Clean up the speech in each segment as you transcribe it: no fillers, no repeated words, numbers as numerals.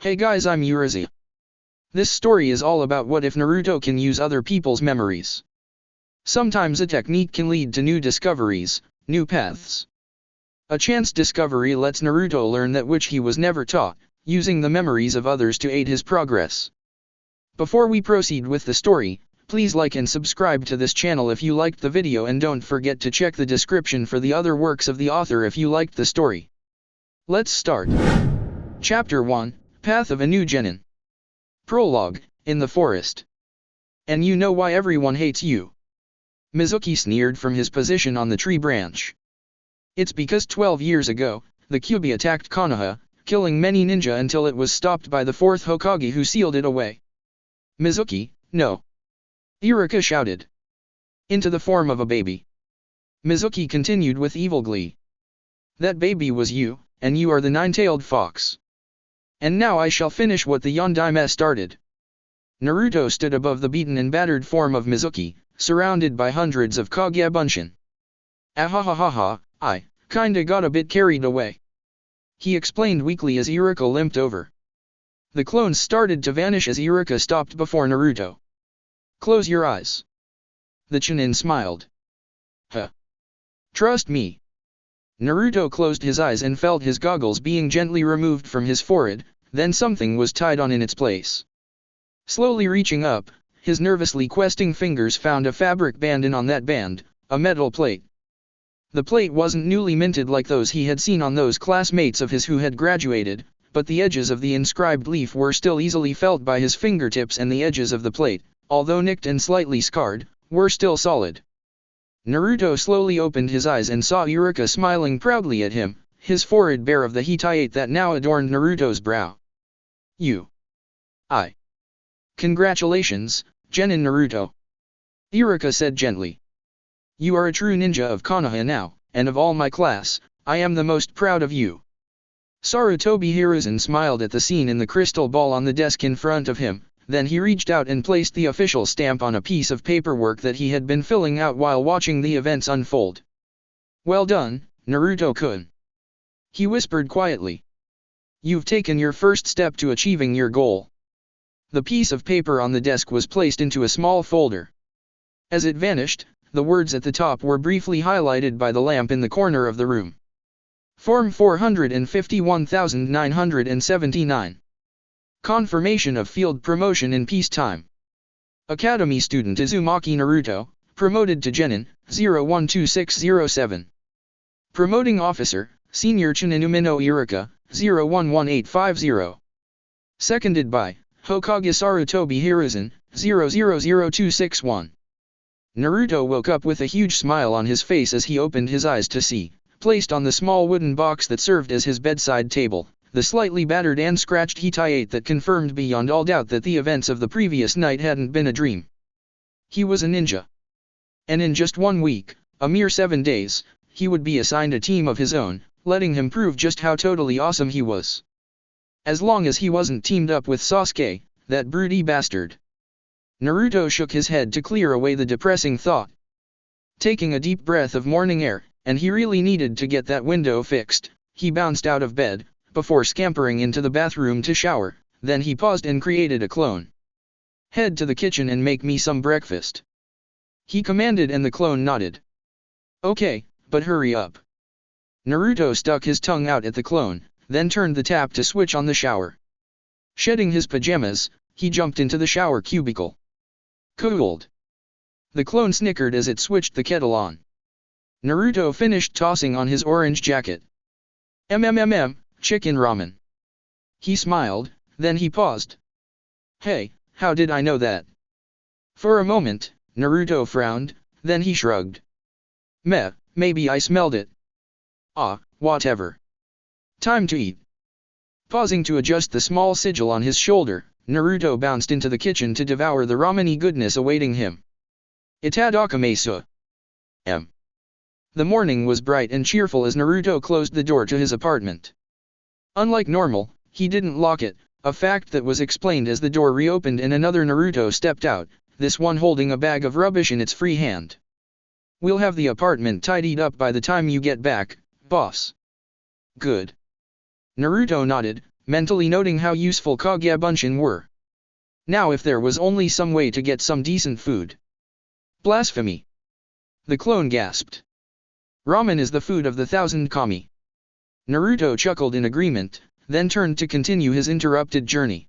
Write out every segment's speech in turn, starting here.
Hey guys, I'm Urizi. This story is all about what if Naruto can use other people's memories. Sometimes a technique can lead to new discoveries, new paths. A chance discovery lets Naruto learn that which he was never taught, using the memories of others to aid his progress. Before we proceed with the story, please like and subscribe to this channel if you liked the video, and don't forget to check the description for the other works of the author if you liked the story. Let's start. Chapter 1, Path of a New Genin. Prologue, in the forest. And you know why everyone hates you? Mizuki sneered from his position on the tree branch. It's because 12 years ago, the Kyuubi attacked Konoha, killing many ninja until it was stopped by the 4th Hokage who sealed it away. Mizuki, no. Iruka shouted. Into the form of a baby. Mizuki continued with evil glee. That baby was you, and you are the nine-tailed fox. And now I shall finish what the Yondaime started. Naruto stood above the beaten and battered form of Mizuki, surrounded by hundreds of Kage Bunshin. Ahahaha, I kinda got a bit carried away. He explained weakly as Iruka limped over. The clones started to vanish as Iruka stopped before Naruto. Close your eyes. The Chunin smiled. Huh. Trust me. Naruto closed his eyes and felt his goggles being gently removed from his forehead, then something was tied on in its place. Slowly reaching up, his nervously questing fingers found a fabric band, and on that band, a metal plate. The plate wasn't newly minted like those he had seen on those classmates of his who had graduated, but the edges of the inscribed leaf were still easily felt by his fingertips, and the edges of the plate, although nicked and slightly scarred, were still solid. Naruto slowly opened his eyes and saw Iruka smiling proudly at him, his forehead bare of the hitayate that now adorned Naruto's brow. I. Congratulations, Genin Naruto. Iruka said gently. You are a true ninja of Konoha now, and of all my class, I am the most proud of you. Sarutobi Hiruzen smiled at the scene in the crystal ball on the desk in front of him. Then he reached out and placed the official stamp on a piece of paperwork that he had been filling out while watching the events unfold. Well done, Naruto-kun. He whispered quietly. You've taken your first step to achieving your goal. The piece of paper on the desk was placed into a small folder. As it vanished, the words at the top were briefly highlighted by the lamp in the corner of the room. Form 451,979. Confirmation of field promotion in peacetime. Academy student Uzumaki Naruto, promoted to Genin, 012607. Promoting officer, Senior Chunin Umino Iruka, 011850. Seconded by, Hokage Sarutobi Hiruzen, 000261. Naruto woke up with a huge smile on his face as he opened his eyes to see, placed on the small wooden box that served as his bedside table, the slightly battered and scratched hitayate that confirmed beyond all doubt that the events of the previous night hadn't been a dream. He was a ninja. And in just 1 week, a mere 7 days, he would be assigned a team of his own, letting him prove just how totally awesome he was. As long as he wasn't teamed up with Sasuke, that broody bastard. Naruto shook his head to clear away the depressing thought. Taking a deep breath of morning air, and he really needed to get that window fixed, he bounced out of bed, before scampering into the bathroom to shower. Then he paused and created a clone. Head to the kitchen and make me some breakfast. He commanded, and the clone nodded. Okay, but hurry up. Naruto stuck his tongue out at the clone, then turned the tap to switch on the shower. Shedding his pajamas, he jumped into the shower cubicle. Cooled. The clone snickered as it switched the kettle on. Naruto finished tossing on his orange jacket. Chicken ramen. He smiled, then he paused. Hey, how did I know that? For a moment, Naruto frowned, then he shrugged. Maybe I smelled it. Whatever. Time to eat. Pausing to adjust the small sigil on his shoulder, Naruto bounced into the kitchen to devour the ramen-y goodness awaiting him. Itadakimasu. The morning was bright and cheerful as Naruto closed the door to his apartment. Unlike normal, he didn't lock it, a fact that was explained as the door reopened and another Naruto stepped out, this one holding a bag of rubbish in its free hand. We'll have the apartment tidied up by the time you get back, boss. Good. Naruto nodded, mentally noting how useful Kagebunshin were. Now if there was only some way to get some decent food. Blasphemy! The clone gasped. Ramen is the food of the 1,000 kami. Naruto chuckled in agreement, then turned to continue his interrupted journey.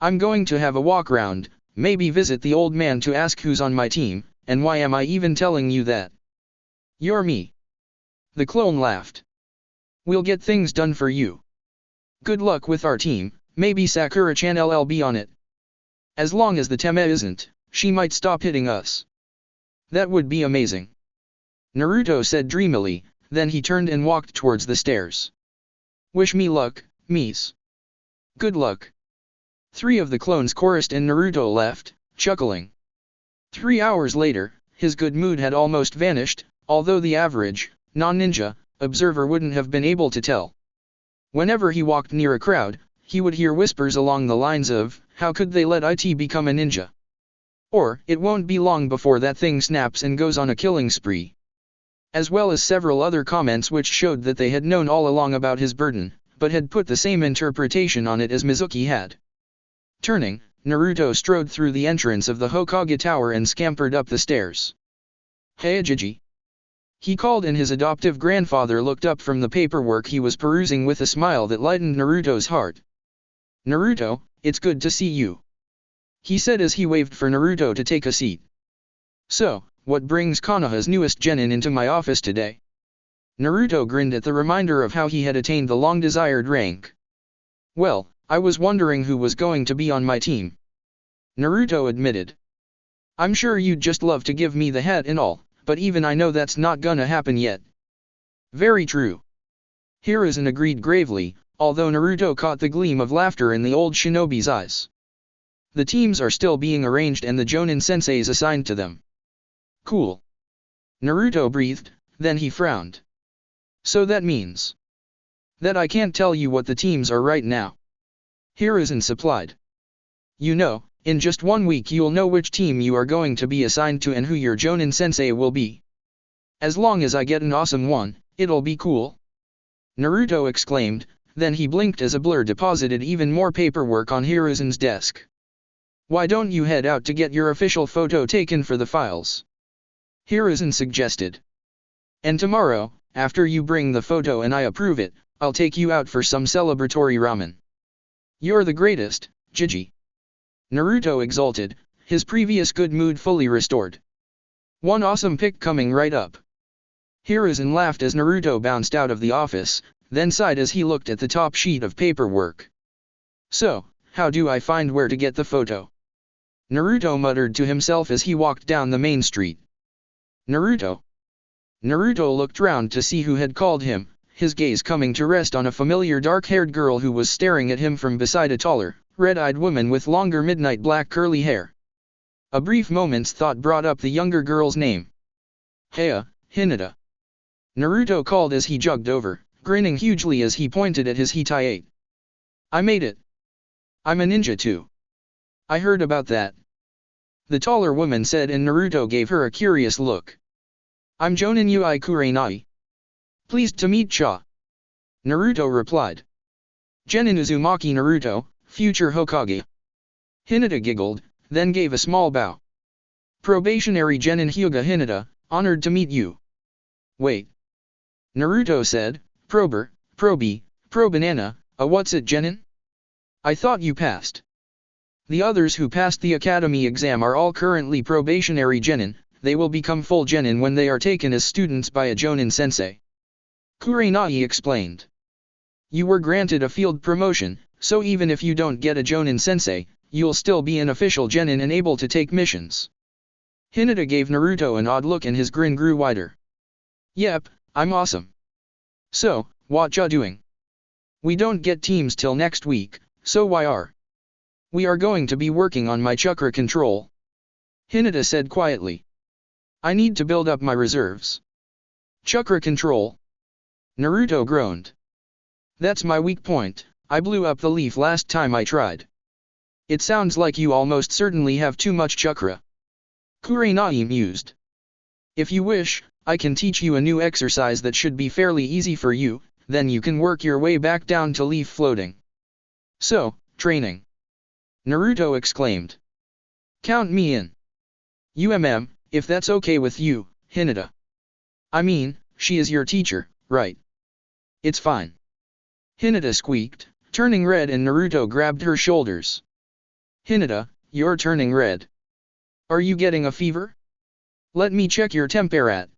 I'm going to have a walk round, maybe visit the old man to ask who's on my team, and why am I even telling you that? You're me. The clone laughed. We'll get things done for you. Good luck with our team, maybe Sakura-chan will be on it. As long as the Teme isn't, she might stop hitting us. That would be amazing. Naruto said dreamily, then he turned and walked towards the stairs. Wish me luck, Mies. Good luck. 3 of the clones chorused and Naruto left, chuckling. 3 hours later, his good mood had almost vanished, although the average, non-ninja, observer wouldn't have been able to tell. Whenever he walked near a crowd, he would hear whispers along the lines of, how could they let it become a ninja? Or, it won't be long before that thing snaps and goes on a killing spree. As well as several other comments which showed that they had known all along about his burden, but had put the same interpretation on it as Mizuki had. Turning, Naruto strode through the entrance of the Hokage Tower and scampered up the stairs. Hey Jiji! He called and his adoptive grandfather looked up from the paperwork he was perusing with a smile that lightened Naruto's heart. Naruto, it's good to see you. He said as he waved for Naruto to take a seat. So, what brings Konoha's newest genin into my office today? Naruto grinned at the reminder of how he had attained the long-desired rank. Well, I was wondering who was going to be on my team. Naruto admitted. I'm sure you'd just love to give me the hat and all, but even I know that's not gonna happen yet. Very true. Hiruzen agreed gravely, although Naruto caught the gleam of laughter in the old shinobi's eyes. The teams are still being arranged and the Jonin senseis assigned to them. Cool. Naruto breathed, then he frowned. So that means that I can't tell you what the teams are right now. Hiruzen supplied. You know, in just 1 week you'll know which team you are going to be assigned to and who your Jonin sensei will be. As long as I get an awesome one, it'll be cool. Naruto exclaimed, then he blinked as a blur deposited even more paperwork on Hiruzen's desk. Why don't you head out to get your official photo taken for the files? Hiruzen suggested. And tomorrow, after you bring the photo and I approve it, I'll take you out for some celebratory ramen. You're the greatest, Jiji. Naruto exulted, his previous good mood fully restored. One awesome pic coming right up. Hiruzen laughed as Naruto bounced out of the office, then sighed as he looked at the top sheet of paperwork. So, how do I find where to get the photo? Naruto muttered to himself as he walked down the main street. Naruto. Naruto looked round to see who had called him, his gaze coming to rest on a familiar dark-haired girl who was staring at him from beside a taller, red-eyed woman with longer midnight black curly hair. A brief moment's thought brought up the younger girl's name. Heya, Hinata. Naruto called as he jogged over, grinning hugely as he pointed at his Hitai. I made it. I'm a ninja too. I heard about that. The taller woman said and Naruto gave her a curious look. I'm Jonin Ui Kurenai. Pleased to meet cha. Naruto replied. Genin Uzumaki Naruto, future Hokage. Hinata giggled, then gave a small bow. Probationary Genin Hyuga Hinata, honored to meet you. Wait. Naruto said, Pro-banana, what's it Genin? I thought you passed. The others who passed the academy exam are all currently probationary Genin, they will become full Genin when they are taken as students by a Jonin sensei. Kurenai explained. You were granted a field promotion, so even if you don't get a Jonin sensei, you'll still be an official Genin and able to take missions. Hinata gave Naruto an odd look and his grin grew wider. Yep, I'm awesome. So, what ya doing? We don't get teams till next week, so why are we are going to be working on my chakra control? Hinata said quietly. I need to build up my reserves. Chakra control? Naruto groaned. That's my weak point, I blew up the leaf last time I tried. It sounds like you almost certainly have too much chakra. Kurenai mused. If you wish, I can teach you a new exercise that should be fairly easy for you, then you can work your way back down to leaf floating. So, training. Naruto exclaimed. Count me in. If that's okay with you, Hinata. I mean, she is your teacher, right? It's fine. Hinata squeaked, turning red, and Naruto grabbed her shoulders. Hinata, you're turning red. Are you getting a fever? Let me check your temperature.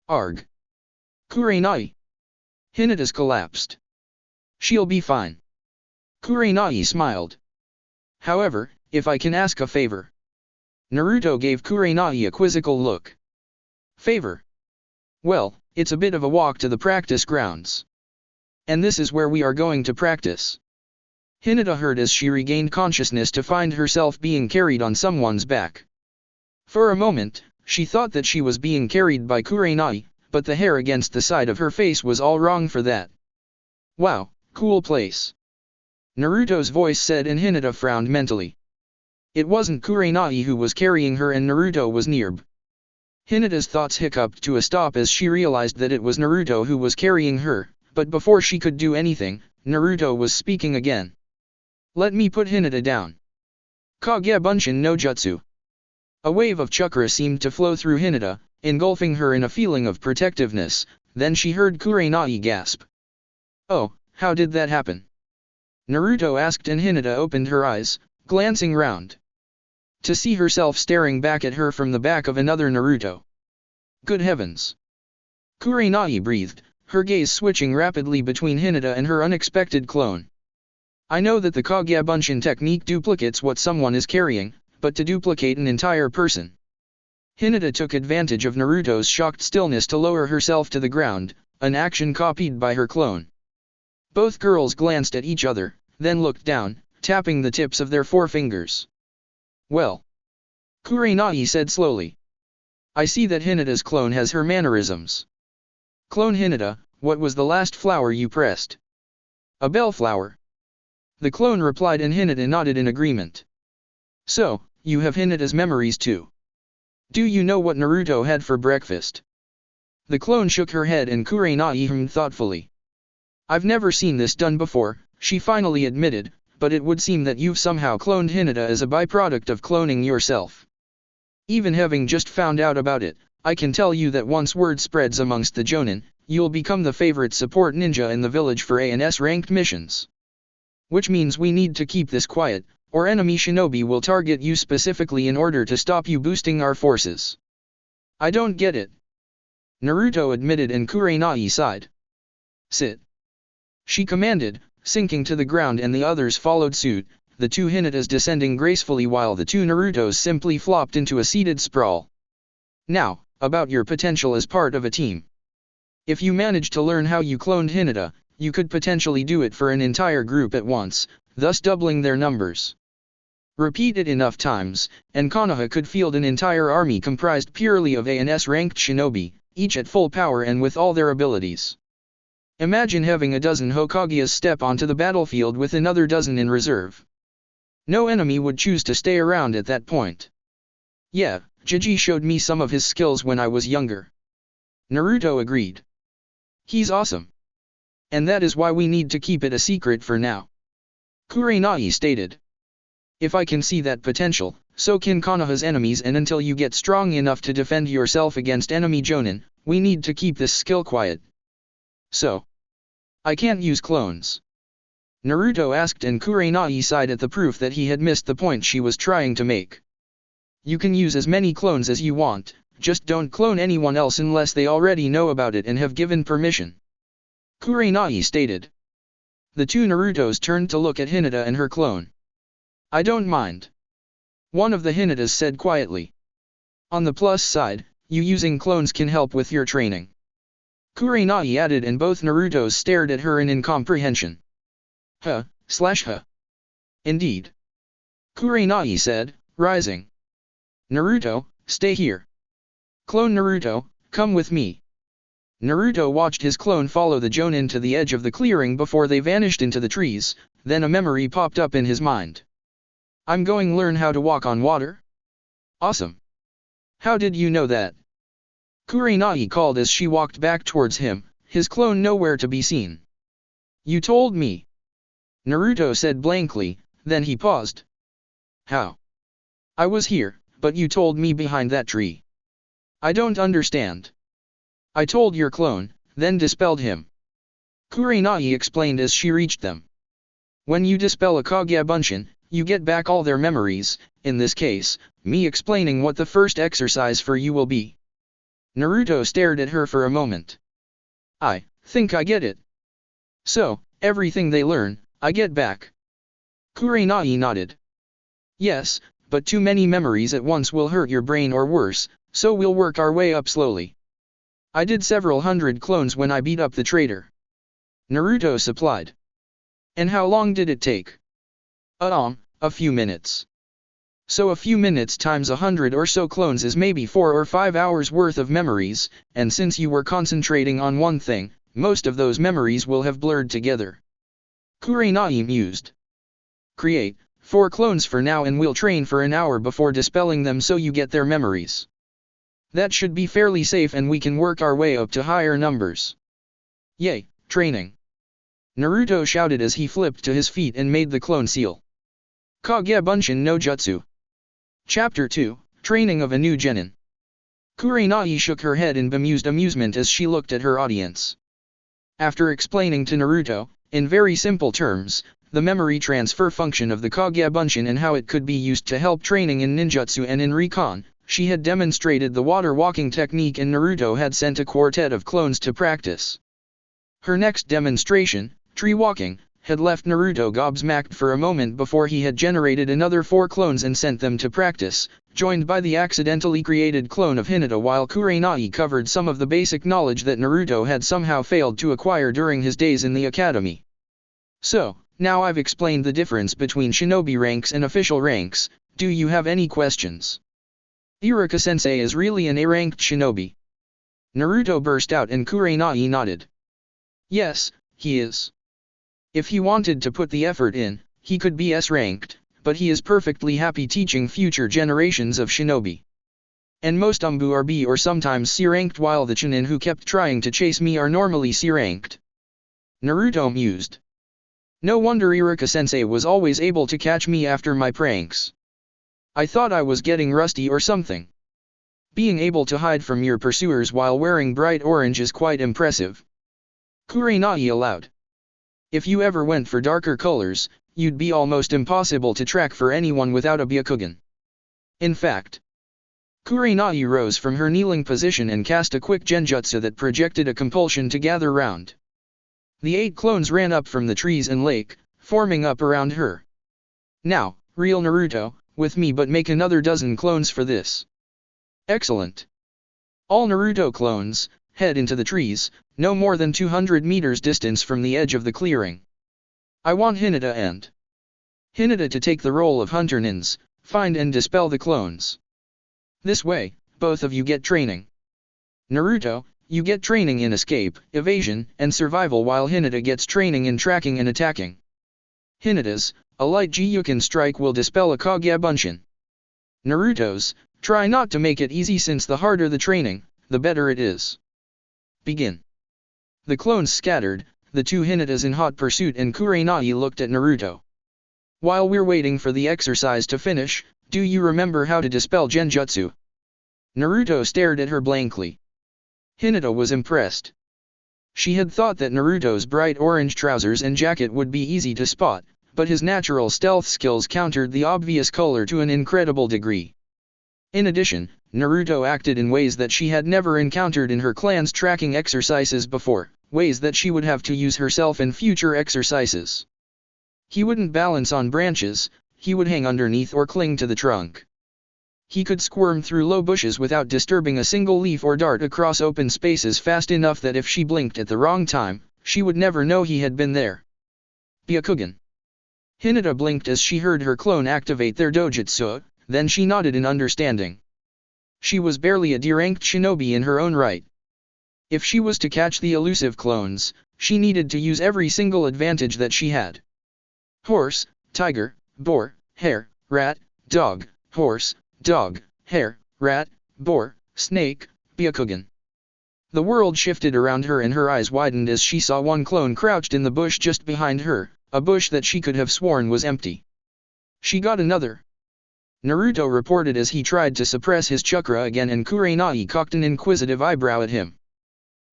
Arg. Kurenai. Hinata's collapsed. She'll be fine. Kurenai smiled. However, if I can ask a favor. Naruto gave Kurenai a quizzical look. Favor? Well, it's a bit of a walk to the practice grounds. And this is where we are going to practice. Hinata heard as she regained consciousness to find herself being carried on someone's back. For a moment, she thought that she was being carried by Kurenai, but the hair against the side of her face was all wrong for that. Wow, cool place. Naruto's voice said, and Hinata frowned mentally. It wasn't Kurenai who was carrying her, and Naruto was nearby. Hinata's thoughts hiccuped to a stop as she realized that it was Naruto who was carrying her, but before she could do anything, Naruto was speaking again. Let me put Hinata down. Kage Bunshin no Jutsu. A wave of chakra seemed to flow through Hinata, engulfing her in a feeling of protectiveness. Then she heard Kurenai gasp. Oh, how did that happen? Naruto asked, and Hinata opened her eyes, glancing round. To see herself staring back at her from the back of another Naruto. Good heavens! Kurenai breathed, her gaze switching rapidly between Hinata and her unexpected clone. I know that the Kage Bunshin technique duplicates what someone is carrying, but to duplicate an entire person. Hinata took advantage of Naruto's shocked stillness to lower herself to the ground, an action copied by her clone. Both girls glanced at each other, then looked down, tapping the tips of their forefingers. Well. Kurenai said slowly. I see that Hinata's clone has her mannerisms. Clone Hinata, what was the last flower you pressed? A bellflower. The clone replied, and Hinata nodded in agreement. So, you have Hinata's memories too. Do you know what Naruto had for breakfast? The clone shook her head, and Kurenai hummed thoughtfully. I've never seen this done before, she finally admitted, but it would seem that you've somehow cloned Hinata as a byproduct of cloning yourself. Even having just found out about it, I can tell you that once word spreads amongst the Jonin, you'll become the favorite support ninja in the village for ANS ranked missions. Which means we need to keep this quiet, or enemy shinobi will target you specifically in order to stop you boosting our forces. I don't get it. Naruto admitted, and Kurenai sighed. Sit. She commanded, sinking to the ground, and the others followed suit, the two Hinatas descending gracefully while the two Narutos simply flopped into a seated sprawl. Now, about your potential as part of a team. If you manage to learn how you cloned Hinata, you could potentially do it for an entire group at once, thus doubling their numbers. Repeat it enough times, and Konoha could field an entire army comprised purely of ANS-ranked shinobi, each at full power and with all their abilities. Imagine having a dozen Hokages step onto the battlefield with another dozen in reserve. No enemy would choose to stay around at that point. Yeah, Jiji showed me some of his skills when I was younger. Naruto agreed. He's awesome. And that is why we need to keep it a secret for now. Kurenai stated. If I can see that potential, so can Konoha's enemies, and until you get strong enough to defend yourself against enemy Jonin, we need to keep this skill quiet. So, I can't use clones? Naruto asked, and Kurenai sighed at the proof that he had missed the point she was trying to make. You can use as many clones as you want, just don't clone anyone else unless they already know about it and have given permission. Kurenai stated. The two Narutos turned to look at Hinata and her clone. I don't mind. One of the Hinatas said quietly. On the plus side, you using clones can help with your training. Kurenai added, and both Narutos stared at her in incomprehension. Huh. Indeed. Kurenai said, rising. Naruto, stay here. Clone Naruto, come with me. Naruto watched his clone follow the Jonin to the edge of the clearing before they vanished into the trees, then a memory popped up in his mind. I'm going to learn how to walk on water? Awesome. How did you know that? Kurenai called as she walked back towards him, his clone nowhere to be seen. You told me. Naruto said blankly, then he paused. How? I was here, but you told me behind that tree. I don't understand. I told your clone, then dispelled him. Kurenai explained as she reached them. When you dispel a Kagebunshin, you get back all their memories, in this case, me explaining what the first exercise for you will be. Naruto stared at her for a moment. I think I get it. So, everything they learn, I get back. Kurenai nodded. Yes, but too many memories at once will hurt your brain or worse, so we'll work our way up slowly. I did several hundred clones when I beat up the traitor. Naruto supplied. And how long did it take? A few minutes. So a few minutes times 100 or so clones is maybe 4 or 5 hours worth of memories, and since you were concentrating on one thing, most of those memories will have blurred together. Kurenai mused. Create 4 clones for now and we'll train for an hour before dispelling them so you get their memories. That should be fairly safe and we can work our way up to higher numbers. Yay, training! Naruto shouted as he flipped to his feet and made the clone seal. Kagebunshin no Jutsu. Chapter 2, Training of a New Genin. Kurenai shook her head in bemused amusement as she looked at her audience. After explaining to Naruto, in very simple terms, the memory transfer function of the Kagebunshin and how it could be used to help training in ninjutsu and in recon, she had demonstrated the water walking technique and Naruto had sent a quartet of clones to practice. Her next demonstration, tree walking, had left Naruto gobsmacked for a moment before he had generated another 4 clones and sent them to practice, joined by the accidentally created clone of Hinata while Kurenai covered some of the basic knowledge that Naruto had somehow failed to acquire during his days in the academy. So, now I've explained the difference between shinobi ranks and official ranks, do you have any questions? Iruka-sensei is really an A-ranked shinobi. Naruto burst out and Kurenai nodded. Yes, he is. If he wanted to put the effort in, he could be S-ranked, but he is perfectly happy teaching future generations of shinobi. And most Umbu are B or sometimes C-ranked while the Chunin who kept trying to chase me are normally C-ranked. Naruto mused. No wonder Iruka-sensei was always able to catch me after my pranks. I thought I was getting rusty or something. Being able to hide from your pursuers while wearing bright orange is quite impressive. Kurenai allowed. If you ever went for darker colors, you'd be almost impossible to track for anyone without a Byakugan. In fact, Kurenai rose from her kneeling position and cast a quick genjutsu that projected a compulsion to gather round. The 8 clones ran up from the trees and lake, forming up around her. Now, real Naruto, with me but make another dozen clones for this. Excellent. All Naruto clones, head into the trees, no more than 200 meters distance from the edge of the clearing. I want Hinata to take the role of hunter nins, find and dispel the clones. This way, both of you get training. Naruto, you get training in escape, evasion, and survival while Hinata gets training in tracking and attacking. Hinata's, a light Gyuken strike will dispel a Kagebunshin. Naruto's, try not to make it easy since the harder the training, the better it is. Begin. The clones scattered, the 2 Hinatas in hot pursuit and Kurenai looked at Naruto. While we're waiting for the exercise to finish, do you remember how to dispel genjutsu? Naruto stared at her blankly. Hinata was impressed. She had thought that Naruto's bright orange trousers and jacket would be easy to spot, but his natural stealth skills countered the obvious color to an incredible degree. In addition, Naruto acted in ways that she had never encountered in her clan's tracking exercises before, ways that she would have to use herself in future exercises. He wouldn't balance on branches, he would hang underneath or cling to the trunk. He could squirm through low bushes without disturbing a single leaf or dart across open spaces fast enough that if she blinked at the wrong time, she would never know he had been there. Byakugan. Hinata blinked as she heard her clone activate their dojutsu, then she nodded in understanding. She was barely a D-ranked shinobi in her own right. If she was to catch the elusive clones, she needed to use every single advantage that she had. Horse, tiger, boar, hare, rat, dog, horse, dog, hare, rat, boar, snake, Byakugan. The world shifted around her and her eyes widened as she saw one clone crouched in the bush just behind her, a bush that she could have sworn was empty. She got another. Naruto reported as he tried to suppress his chakra again, and Kurenai cocked an inquisitive eyebrow at him.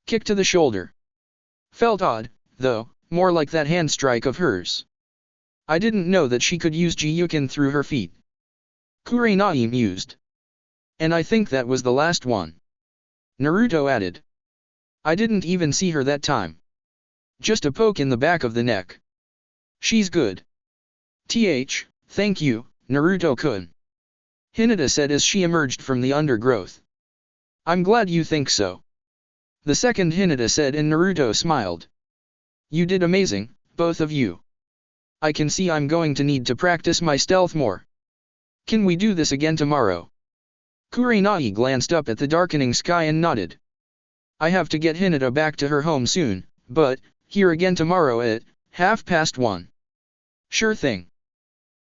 Kick to the shoulder. Felt odd, though, more like that hand strike of hers. I didn't know that she could use Gyukin through her feet. Kurenai mused. And I think that was the last one. Naruto added. I didn't even see her that time. Just a poke in the back of the neck. She's good. Thank you, Naruto-kun. Hinata said as she emerged from the undergrowth. I'm glad you think so. The second Hinata said, and Naruto smiled. You did amazing, both of you. I can see I'm going to need to practice my stealth more. Can we do this again tomorrow? Kurenai glanced up at the darkening sky and nodded. I have to get Hinata back to her home soon, but, here again tomorrow at 1:30. Sure thing.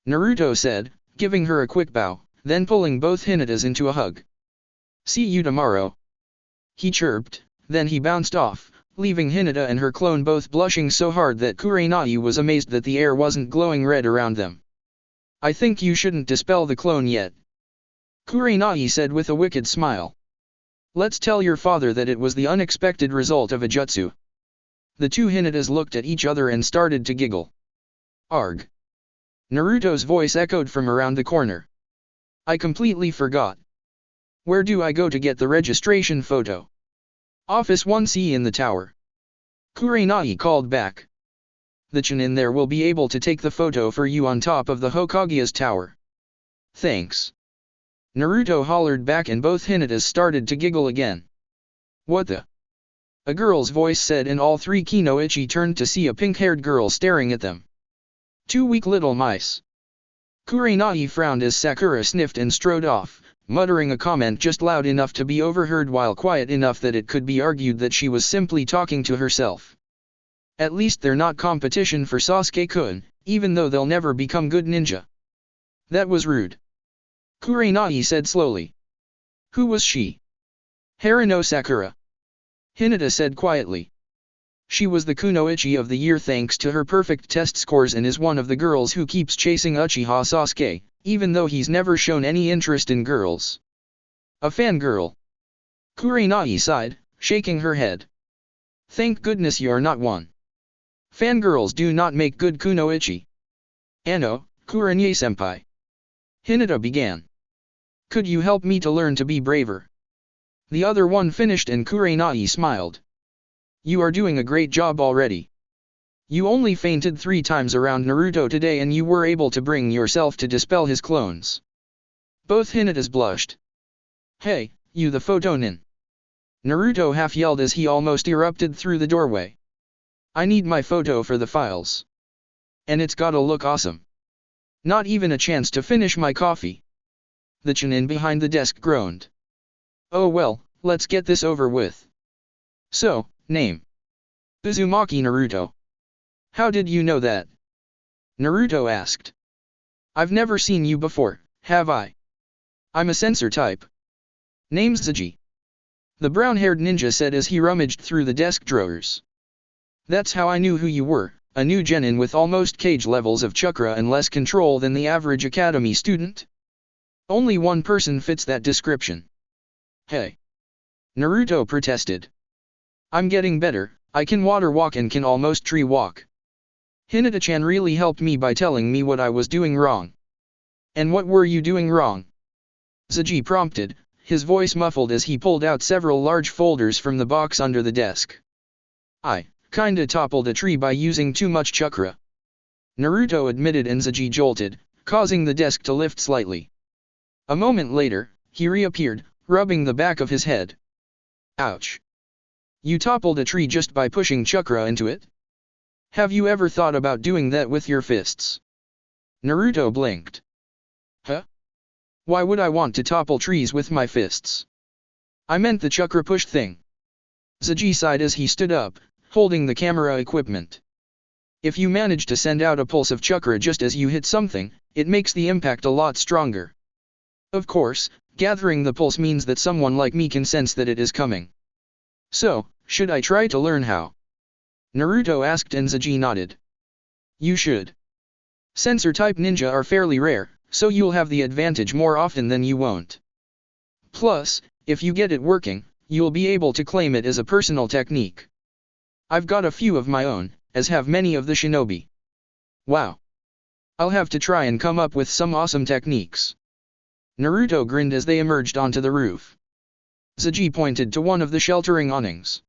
Naruto said, giving her a quick bow, then pulling both Hinatas into a hug. See you tomorrow. He chirped, then he bounced off, leaving Hinata and her clone both blushing so hard that Kurenai was amazed that the air wasn't glowing red around them. I think you shouldn't dispel the clone yet. Kurenai said with a wicked smile. Let's tell your father that it was the unexpected result of a jutsu. The two Hinatas looked at each other and started to giggle. Arg. Naruto's voice echoed from around the corner. I completely forgot. Where do I go to get the registration photo? Office 1C in the tower. Kurenai called back. The Genin there will be able to take the photo for you on top of the Hokage's tower. Thanks. Naruto hollered back, and both Hinatas started to giggle again. What the? A girl's voice said, and all three Kunoichi turned to see a pink-haired girl staring at them. 2 weak little mice. Kurenai frowned as Sakura sniffed and strode off, muttering a comment just loud enough to be overheard while quiet enough that it could be argued that she was simply talking to herself. At least they're not competition for Sasuke-kun, even though they'll never become good ninja. That was rude. Kurenai said slowly. Who was she? Haruno Sakura. Hinata said quietly. She was the Kunoichi of the year thanks to her perfect test scores, and is one of the girls who keeps chasing Uchiha Sasuke, even though he's never shown any interest in girls. A fangirl. Kurenai sighed, shaking her head. Thank goodness you're not one. Fangirls do not make good Kunoichi. Ano, Kurenai-senpai. Hinata began. Could you help me to learn to be braver? The other one finished, and Kurenai smiled. You are doing a great job already. You only fainted 3 times around Naruto today, and you were able to bring yourself to dispel his clones. Both Hinatas blushed. Hey, you the photonin. Naruto half yelled as he almost erupted through the doorway. I need my photo for the files. And it's gotta look awesome. Not even a chance to finish my coffee. The Genin behind the desk groaned. Oh well, let's get this over with. So, name. Uzumaki Naruto. How did you know that? Naruto asked. I've never seen you before, have I? I'm a censor type. Name's Zaji. The brown-haired ninja said as he rummaged through the desk drawers. That's how I knew who you were, a new genin with almost cage levels of chakra and less control than the average academy student. Only one person fits that description. Hey. Naruto protested. I'm getting better, I can water walk and can almost tree walk. Hinata-chan really helped me by telling me what I was doing wrong. And what were you doing wrong? Zaji prompted, his voice muffled as he pulled out several large folders from the box under the desk. I kinda toppled a tree by using too much chakra. Naruto admitted, and Zaji jolted, causing the desk to lift slightly. A moment later, he reappeared, rubbing the back of his head. Ouch. You toppled a tree just by pushing chakra into it? Have you ever thought about doing that with your fists? Naruto blinked. Huh? Why would I want to topple trees with my fists? I meant the chakra push thing. Zaji sighed as he stood up, holding the camera equipment. If you manage to send out a pulse of chakra just as you hit something, it makes the impact a lot stronger. Of course, gathering the pulse means that someone like me can sense that it is coming. So, should I try to learn how? Naruto asked, and Zaji nodded. You should. Sensor-type ninja are fairly rare, so you'll have the advantage more often than you won't. Plus, if you get it working, you'll be able to claim it as a personal technique. I've got a few of my own, as have many of the shinobi. Wow. I'll have to try and come up with some awesome techniques. Naruto grinned as they emerged onto the roof. Zaji pointed to one of the sheltering awnings.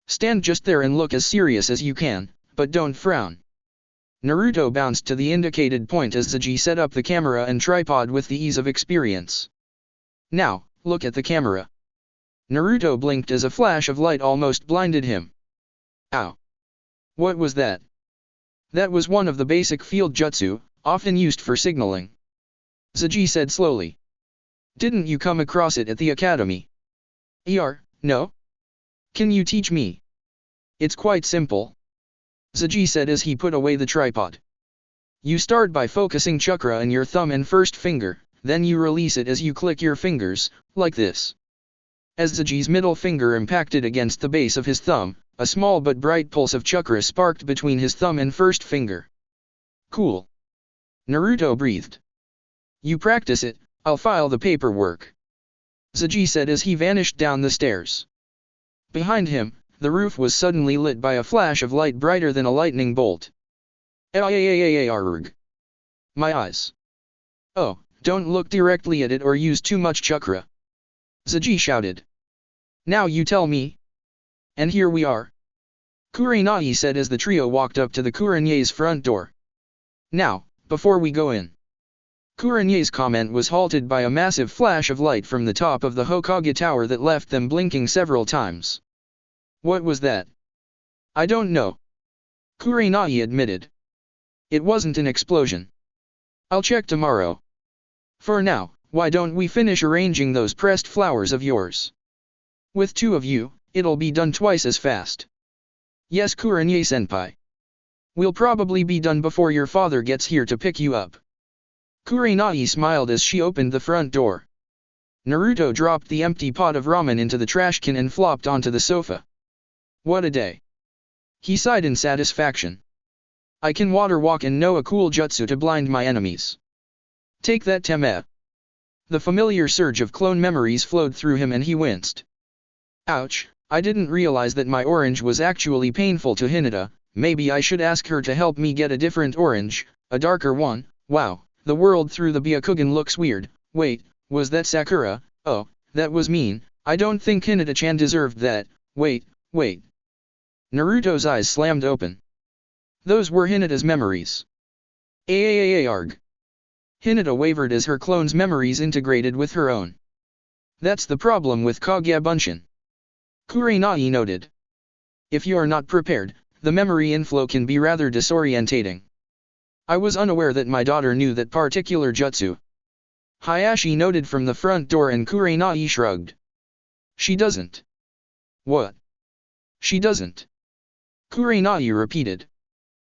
Stand just there and look as serious as you can, but don't frown. Naruto bounced to the indicated point as Zaji set up the camera and tripod with the ease of experience. Now, look at the camera. Naruto blinked as a flash of light almost blinded him. Ow! What was that? That was one of the basic field jutsu, often used for signaling. Zaji said slowly. Didn't you come across it at the academy? No? Can you teach me? It's quite simple. Zaji said as he put away the tripod. You start by focusing chakra in your thumb and first finger, then you release it as you click your fingers, like this. As Zaji's middle finger impacted against the base of his thumb, a small but bright pulse of chakra sparked between his thumb and first finger. Cool. Naruto breathed. You practice it, I'll file the paperwork. Zaji said as he vanished down the stairs. Behind him, the roof was suddenly lit by a flash of light brighter than a lightning bolt. Arg. My eyes. Oh, don't look directly at it or use too much chakra. Zaji shouted. Now you tell me. And here we are. Kurenai said as the trio walked up to the Kurenyei's front door. Now, before we go in. Kurenyei's comment was halted by a massive flash of light from the top of the Hokage tower that left them blinking several times. What was that? I don't know. Kurenai admitted. It wasn't an explosion. I'll check tomorrow. For now, why don't we finish arranging those pressed flowers of yours? With two of you, it'll be done twice as fast. Yes, Kurenai-senpai. We'll probably be done before your father gets here to pick you up. Kurenai smiled as she opened the front door. Naruto dropped the empty pot of ramen into the trash can and flopped onto the sofa. What a day. He sighed in satisfaction. I can water walk and know a cool jutsu to blind my enemies. Take that, Teme. The familiar surge of clone memories flowed through him and he winced. Ouch, I didn't realize that my orange was actually painful to Hinata. Maybe I should ask her to help me get a different orange, a darker one. Wow, the world through the Byakugan looks weird. Wait, was that Sakura? Oh, that was mean. I don't think Hinata-chan deserved that. Wait. Naruto's eyes slammed open. Those were Hinata's memories. Arg. Hinata wavered as her clone's memories integrated with her own. That's the problem with Kage Bunshin. Kurenai noted. If you're not prepared, the memory inflow can be rather disorientating. I was unaware that my daughter knew that particular jutsu. Hayashi noted from the front door and Kurenai shrugged. She doesn't. What? She doesn't. Kurenai repeated.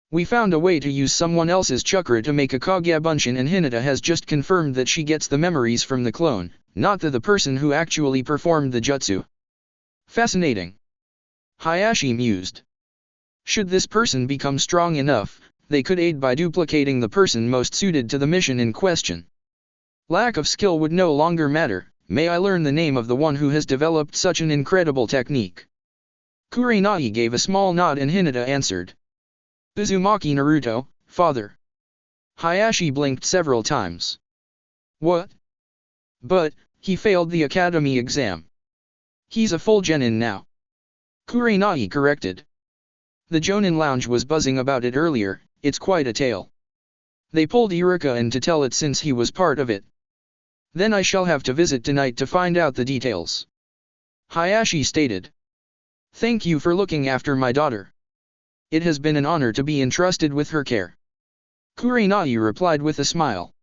We found a way to use someone else's chakra to make a Kage Bunshin and Hinata has just confirmed that she gets the memories from the clone, not the person who actually performed the jutsu. Fascinating. Hayashi mused. Should this person become strong enough, they could aid by duplicating the person most suited to the mission in question. Lack of skill would no longer matter. May I learn the name of the one who has developed such an incredible technique? Kurenai gave a small nod and Hinata answered. Uzumaki Naruto, father. Hayashi blinked several times. What? But, he failed the academy exam. He's a full genin now. Kurenai corrected. The Jonin lounge was buzzing about it earlier, it's quite a tale. They pulled Iruka in to tell it since he was part of it. Then I shall have to visit tonight to find out the details. Hayashi stated. Thank you for looking after my daughter. It has been an honor to be entrusted with her care. Kurenai replied with a smile.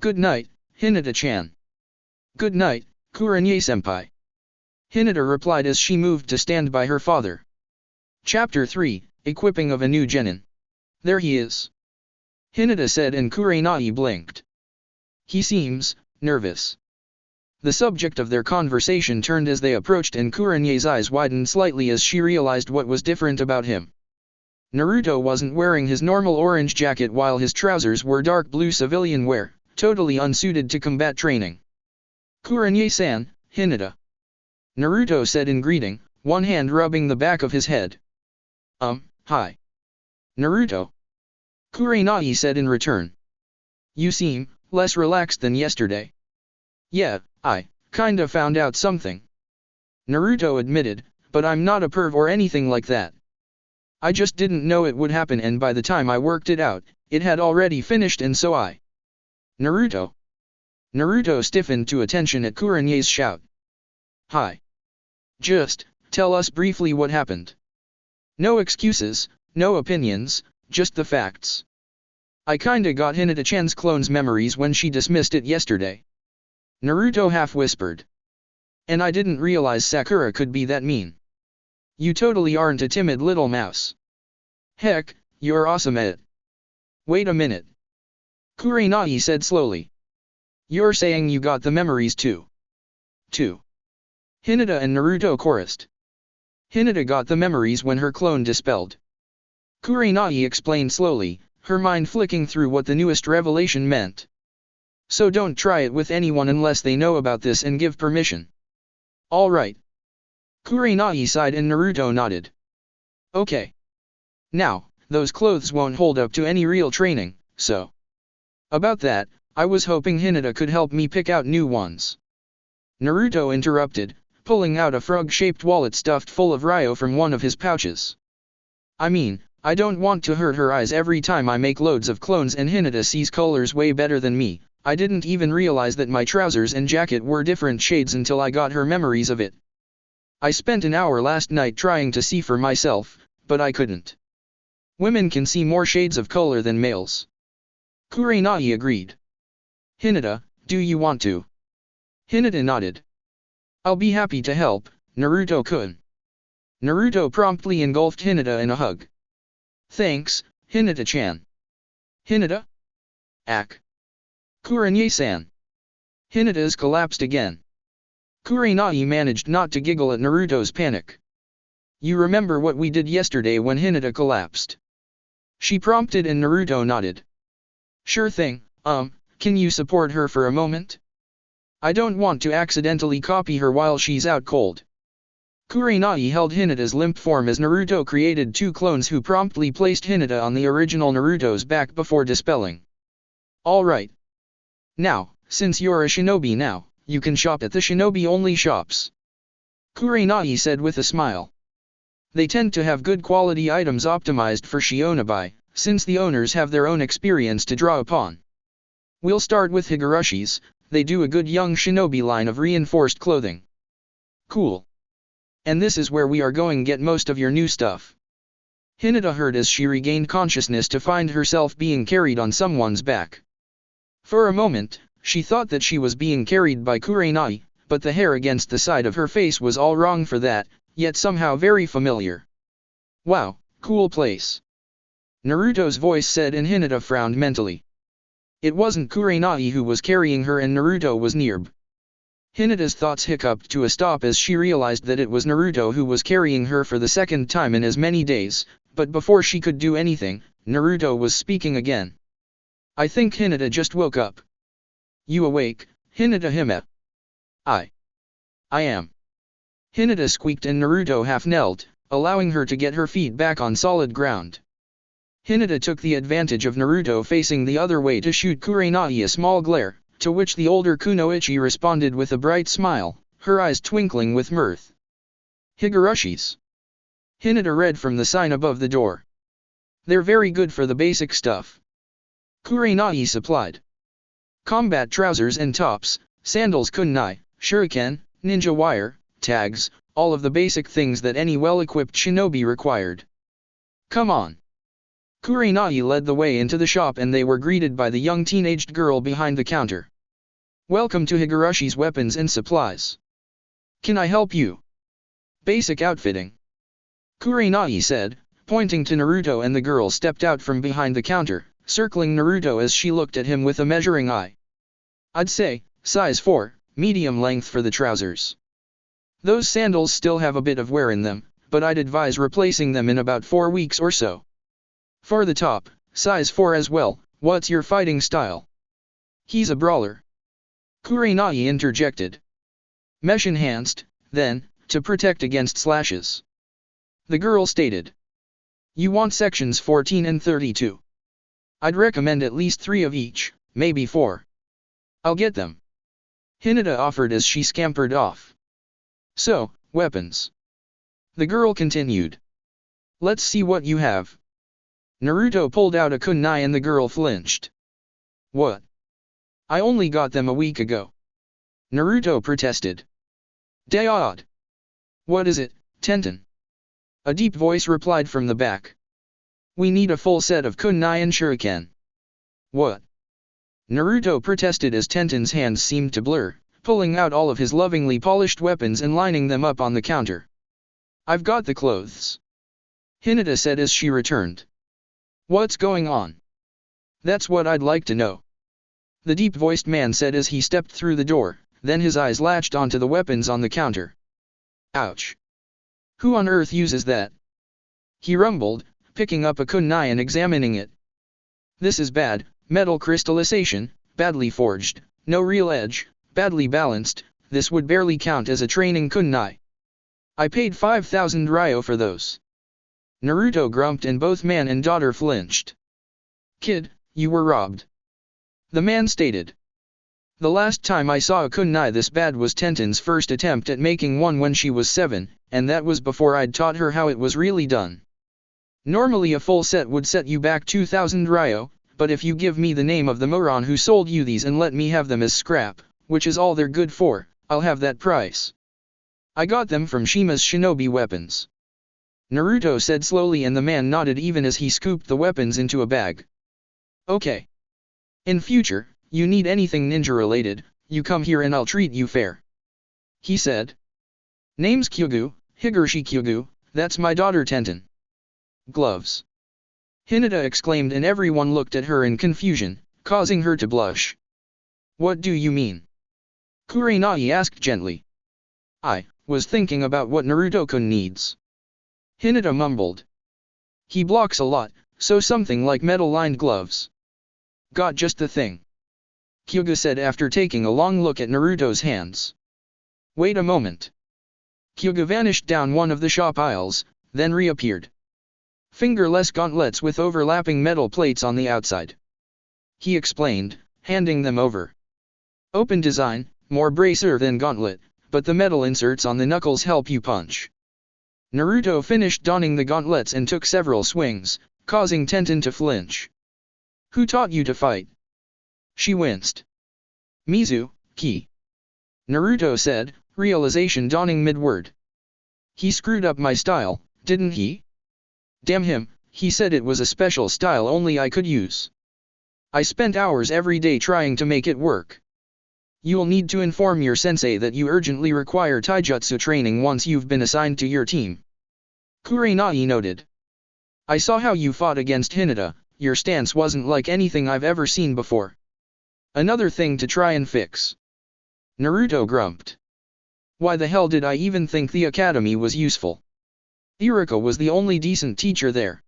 Good night, Hinata-chan. Good night, Kurenai-senpai. Hinata replied as she moved to stand by her father. Chapter 3, Equipping of a New Genin. There he is. Hinata said and Kurenai blinked. He seems nervous. The subject of their conversation turned as they approached and Kurenai's eyes widened slightly as she realized what was different about him. Naruto wasn't wearing his normal orange jacket while his trousers were dark blue civilian wear, totally unsuited to combat training. "Kurenye-san, Hinata," Naruto said in greeting, one hand rubbing the back of his head. Hi. Naruto," Kurenai said in return. "You seem less relaxed than yesterday." "Yeah, I kinda found out something," Naruto admitted, "but I'm not a perv or anything like that. I just didn't know it would happen, and by the time I worked it out, it had already finished, and so I..." "Naruto?" Naruto stiffened to attention at Kurenye's shout. "Hi. Just tell us briefly what happened. No excuses, no opinions, just the facts. I kinda got Hinata-chan's clone's memories when she dismissed it yesterday," Naruto half-whispered. "And I didn't realize Sakura could be that mean. You totally aren't a timid little mouse. Heck, you're awesome at it." "Wait a minute," Kurenai said slowly. "You're saying you got the memories too?" Hinata and Naruto chorused. "Hinata got the memories when her clone dispelled," Kurenai explained slowly, her mind flicking through what the newest revelation meant. "So don't try it with anyone unless they know about this and give permission." "All right." Kurenai sighed and Naruto nodded. "Okay. Now, those clothes won't hold up to any real training, so..." "About that, I was hoping Hinata could help me pick out new ones," Naruto interrupted, pulling out a frog-shaped wallet stuffed full of ryo from one of his pouches. "I mean, I don't want to hurt her eyes every time I make loads of clones and Hinata sees colors way better than me. I didn't even realize that my trousers and jacket were different shades until I got her memories of it. I spent an hour last night trying to see for myself, but I couldn't. Women can see more shades of color than males." Kurenai agreed. "Hinata, do you want to?" Hinata nodded. "I'll be happy to help, Naruto-kun." Naruto promptly engulfed Hinata in a hug. "Thanks, Hinata-chan." "Hinata? Ak. Kurenye-san." Hinata's collapsed again. Kurenai managed not to giggle at Naruto's panic. "You remember what we did yesterday when Hinata collapsed?" she prompted and Naruto nodded. "Sure thing, can you support her for a moment? I don't want to accidentally copy her while she's out cold." Kurenai held Hinata's limp form as Naruto created two clones who promptly placed Hinata on the original Naruto's back before dispelling. "All right. Now, since you're a shinobi now, you can shop at the shinobi-only shops," Kurenai said with a smile. "They tend to have good quality items optimized for shinobi, since the owners have their own experience to draw upon. We'll start with Higurashi's, they do a good young shinobi line of reinforced clothing." "Cool. And this is where we are going get most of your new stuff." Hinata heard as she regained consciousness to find herself being carried on someone's back. For a moment, she thought that she was being carried by Kurenai, but the hair against the side of her face was all wrong for that, yet somehow very familiar. "Wow, cool place," Naruto's voice said and Hinata frowned mentally. It wasn't Kurenai who was carrying her and Naruto was nearby. Hinata's thoughts hiccuped to a stop as she realized that it was Naruto who was carrying her for the second time in as many days, but before she could do anything, Naruto was speaking again. "I think Hinata just woke up." "You awake, Hinata Hime?" I am." Hinata squeaked and Naruto half-knelt, allowing her to get her feet back on solid ground. Hinata took the advantage of Naruto facing the other way to shoot Kurenai a small glare, to which the older Kunoichi responded with a bright smile, her eyes twinkling with mirth. "Higurashi's," Hinata read from the sign above the door. "They're very good for the basic stuff," Kurenai supplied. "Combat trousers and tops, sandals, kunai, shuriken, ninja wire, tags, all of the basic things that any well-equipped shinobi required. Come on." Kurenai led the way into the shop and they were greeted by the young teenaged girl behind the counter. "Welcome to Higurashi's Weapons and Supplies. Can I help you?" "Basic outfitting," Kurenai said, pointing to Naruto, and the girl stepped out from behind the counter, circling Naruto as she looked at him with a measuring eye. "I'd say, size 4, medium length for the trousers. Those sandals still have a bit of wear in them, but I'd advise replacing them in about 4 weeks or so." For the top, size 4 as well, what's your fighting style? He's a brawler. Kurenai interjected. Mesh enhanced, then, to protect against slashes. The girl stated. You want sections 14 and 32. I'd recommend at least 3 of each, maybe 4. I'll get them. Hinata offered as she scampered off. So, weapons. The girl continued. Let's see what you have. Naruto pulled out a kunai and the girl flinched. What? I only got them a week ago. Naruto protested. Daod. What is it, Tenten? A deep voice replied from the back. We need a full set of kunai and shuriken. What? Naruto protested as Tenten's hands seemed to blur, pulling out all of his lovingly polished weapons and lining them up on the counter. I've got the clothes. Hinata said as she returned. What's going on? That's what I'd like to know. The deep-voiced man said as he stepped through the door, then his eyes latched onto the weapons on the counter. Ouch. Who on earth uses that? He rumbled, picking up a kunai and examining it. This is bad, metal crystallization, badly forged, no real edge, badly balanced, this would barely count as a training kunai. I paid 5,000 ryo for those. Naruto grumped and both man and daughter flinched. Kid, you were robbed. The man stated. The last time I saw a kunai this bad was Tenten's first attempt at making one when she was 7, and that was before I'd taught her how it was really done. Normally a full set would set you back 2,000 ryo, but if you give me the name of the moron who sold you these and let me have them as scrap, which is all they're good for, I'll have that price. I got them from Shima's shinobi weapons. Naruto said slowly and the man nodded even as he scooped the weapons into a bag. Okay. In future, you need anything ninja related, you come here and I'll treat you fair. He said. Name's Kyugu, Higurashi Kyugu, that's my daughter Tenten. Gloves. Hinata exclaimed and everyone looked at her in confusion, causing her to blush. What do you mean? Kurenai asked gently. I was thinking about what Naruto-kun needs. Hinata mumbled. He blocks a lot, so something like metal-lined gloves. Got just the thing. Kyuga said after taking a long look at Naruto's hands. Wait a moment. Kyuga vanished down one of the shop aisles, then reappeared. Fingerless gauntlets with overlapping metal plates on the outside. He explained, handing them over. Open design, more bracer than gauntlet, but the metal inserts on the knuckles help you punch. Naruto finished donning the gauntlets and took several swings, causing Tenten to flinch. Who taught you to fight? She winced. Mizu, Ki. Naruto said, realization dawning mid-word. He screwed up my style, didn't he? Damn him, he said it was a special style only I could use. I spent hours every day trying to make it work. You'll need to inform your sensei that you urgently require taijutsu training once you've been assigned to your team. Kurenai noted. I saw how you fought against Hinata, your stance wasn't like anything I've ever seen before. Another thing to try and fix. Naruto grumped. Why the hell did I even think the academy was useful? Iruka was the only decent teacher there.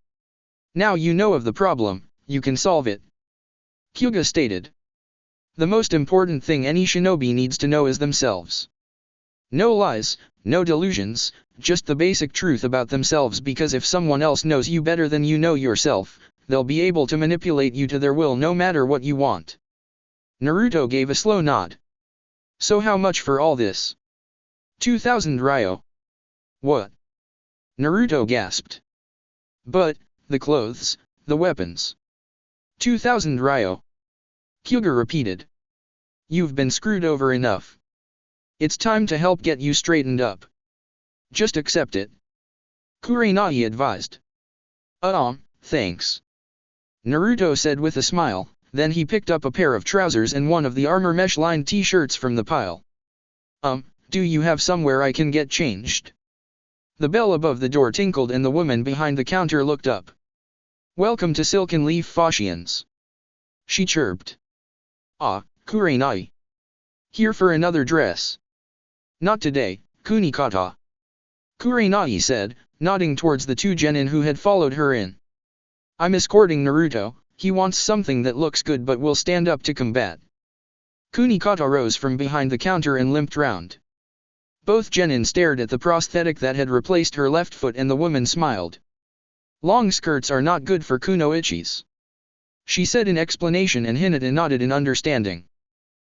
Now you know of the problem, you can solve it. Kyuga stated. The most important thing any shinobi needs to know is themselves. No lies, no delusions, just the basic truth about themselves because if someone else knows you better than you know yourself, they'll be able to manipulate you to their will no matter what you want. Naruto gave a slow nod. So how much for all this? 2,000 ryo. What? Naruto gasped. But, the clothes, the weapons. 2,000 ryo. Kyuga repeated. You've been screwed over enough. It's time to help get you straightened up. Just accept it. Kurenai advised. Thanks. Naruto said with a smile, then he picked up a pair of trousers and one of the armor mesh-lined t-shirts from the pile. Do you have somewhere I can get changed? The bell above the door tinkled and the woman behind the counter looked up. Welcome to Silken Leaf Fashions. She chirped. Kurenai. Here for another dress. Not today, Kunikata. Kurenai said, nodding towards the two genin who had followed her in. I'm escorting Naruto, he wants something that looks good but will stand up to combat. Kunikata rose from behind the counter and limped round. Both Genin stared at the prosthetic that had replaced her left foot and the woman smiled. Long skirts are not good for kunoichis, she said in explanation, and Hinata nodded in understanding.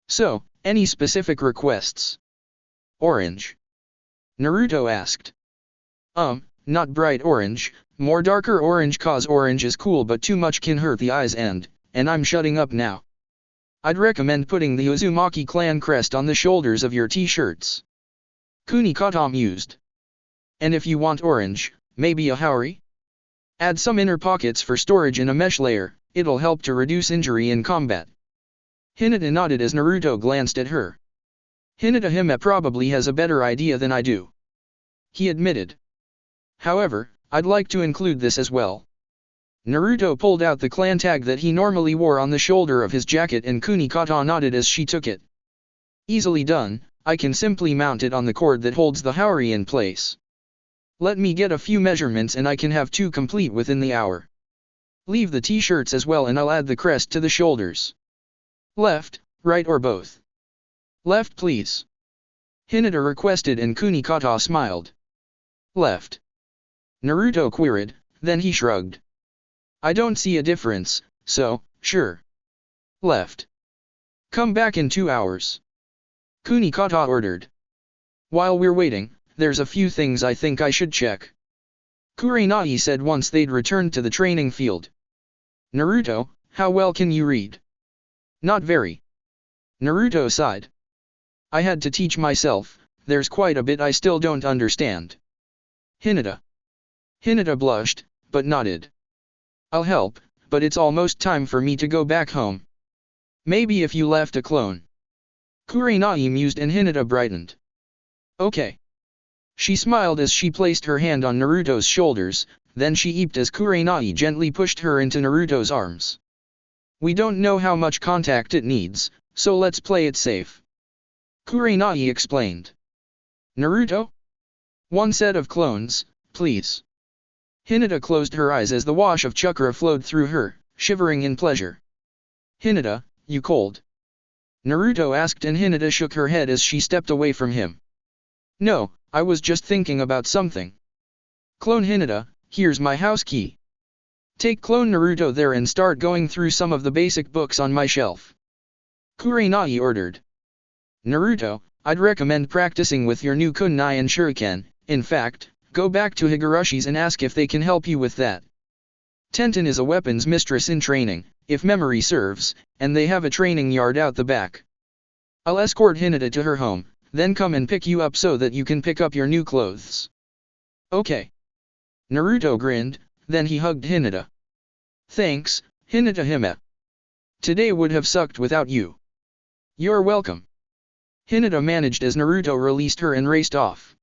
So, any specific requests? Orange? Naruto asked. Not bright orange, more darker orange, cause orange is cool but too much can hurt the eyes and I'm shutting up now. I'd recommend putting the Uzumaki clan crest on the shoulders of your t-shirts. Kunikata mused. And if you want orange, maybe a haori? Add some inner pockets for storage in a mesh layer, it'll help to reduce injury in combat. Hinata nodded as Naruto glanced at her. Hinata Hime probably has a better idea than I do, he admitted. However, I'd like to include this as well. Naruto pulled out the clan tag that he normally wore on the shoulder of his jacket and Kunikata nodded as she took it. Easily done, I can simply mount it on the cord that holds the haori in place. Let me get a few measurements and I can have two complete within the hour. Leave the t-shirts as well and I'll add the crest to the shoulders. Left, right or both? Left please. Hinata requested and Kunikata smiled. Left. Naruto queried, then he shrugged. I don't see a difference, so, sure. Left. Come back in 2 hours. Kunikata ordered. While we're waiting, there's a few things I think I should check. Kurenai said once they'd returned to the training field. Naruto, how well can you read? Not very. Naruto sighed. I had to teach myself, there's quite a bit I still don't understand. Hinata. Hinata blushed, but nodded. I'll help, but it's almost time for me to go back home. Maybe if you left a clone. Kurenai mused and Hinata brightened. Okay. She smiled as she placed her hand on Naruto's shoulders, then she eeped as Kurenai gently pushed her into Naruto's arms. We don't know how much contact it needs, so let's play it safe. Kurenai explained. Naruto? One set of clones, please. Hinata closed her eyes as the wash of chakra flowed through her, shivering in pleasure. Hinata, you cold? Naruto asked and Hinata shook her head as she stepped away from him. No, I was just thinking about something. Clone Hinata, here's my house key. Take clone Naruto there and start going through some of the basic books on my shelf. Kurenai ordered. Naruto, I'd recommend practicing with your new kunai and shuriken, in fact, go back to Higurashi's and ask if they can help you with that. Tenten is a weapons mistress in training, if memory serves, and they have a training yard out the back. I'll escort Hinata to her home, then come and pick you up so that you can pick up your new clothes. Okay. Naruto grinned, then he hugged Hinata. Thanks, Hinata Hime. Today would have sucked without you. You're welcome. Hinata managed as Naruto released her and raced off.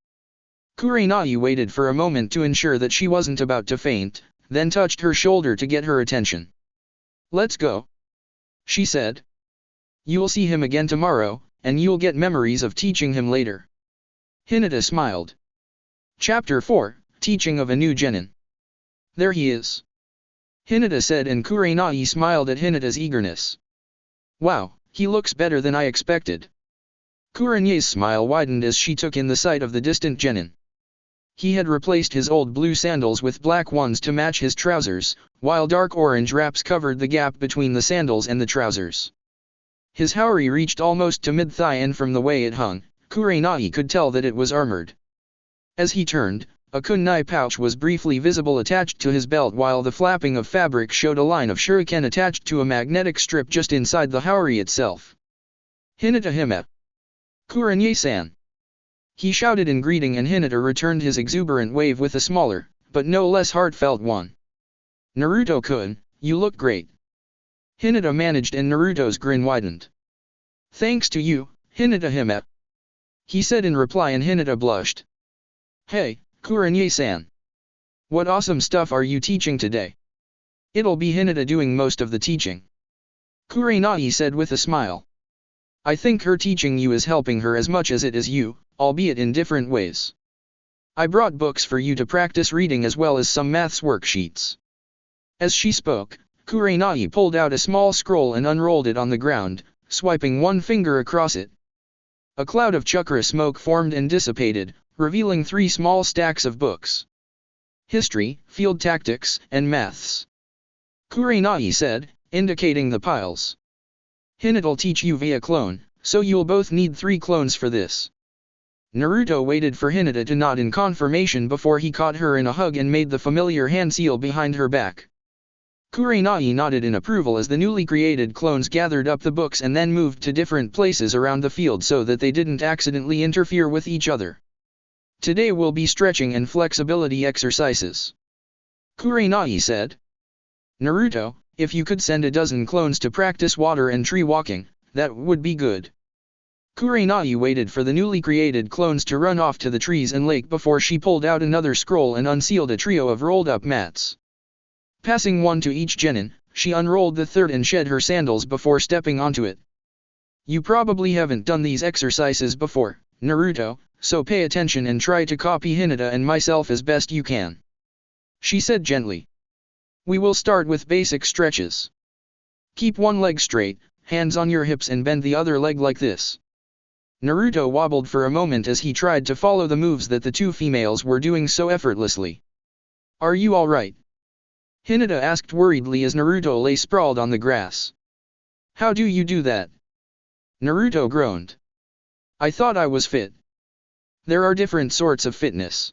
Kurenai waited for a moment to ensure that she wasn't about to faint, then touched her shoulder to get her attention. Let's go, she said. You'll see him again tomorrow, and you'll get memories of teaching him later. Hinata smiled. Chapter 4, Teaching of a New Genin. There he is. Hinata said and Kurenai smiled at Hinata's eagerness. Wow, he looks better than I expected. Kurenai's smile widened as she took in the sight of the distant Genin. He had replaced his old blue sandals with black ones to match his trousers, while dark orange wraps covered the gap between the sandals and the trousers. His haori reached almost to mid-thigh and from the way it hung, Kurenai could tell that it was armored. As he turned, a kunai pouch was briefly visible attached to his belt while the flapping of fabric showed a line of shuriken attached to a magnetic strip just inside the haori itself. Hinata Hime. Kurenai-san. He shouted in greeting and Hinata returned his exuberant wave with a smaller, but no less heartfelt one. Naruto-kun, you look great. Hinata managed and Naruto's grin widened. Thanks to you, Hinata Hime. He said in reply and Hinata blushed. Hey, Kurenai-san. What awesome stuff are you teaching today? It'll be Hinata doing most of the teaching. Kurenai said with a smile. I think her teaching you is helping her as much as it is you, albeit in different ways. I brought books for you to practice reading as well as some maths worksheets. As she spoke, Kurenai pulled out a small scroll and unrolled it on the ground, swiping one finger across it. A cloud of chakra smoke formed and dissipated, revealing 3 small stacks of books. History, Field Tactics, and Maths. Kurenai said, indicating the piles. Hinata'll teach you via clone, so you'll both need 3 clones for this. Naruto waited for Hinata to nod in confirmation before he caught her in a hug and made the familiar hand seal behind her back. Kurenai nodded in approval as the newly created clones gathered up the books and then moved to different places around the field so that they didn't accidentally interfere with each other. Today will be stretching and flexibility exercises. Kurenai said. Naruto, if you could send a dozen clones to practice water and tree walking, that would be good. Kurenai waited for the newly created clones to run off to the trees and lake before she pulled out another scroll and unsealed a trio of rolled-up mats. Passing one to each genin, she unrolled the third and shed her sandals before stepping onto it. You probably haven't done these exercises before, Naruto, so pay attention and try to copy Hinata and myself as best you can. She said gently. We will start with basic stretches. Keep one leg straight, hands on your hips and bend the other leg like this. Naruto wobbled for a moment as he tried to follow the moves that the 2 females were doing so effortlessly. Are you alright? Hinata asked worriedly as Naruto lay sprawled on the grass. How do you do that? Naruto groaned. I thought I was fit. There are different sorts of fitness.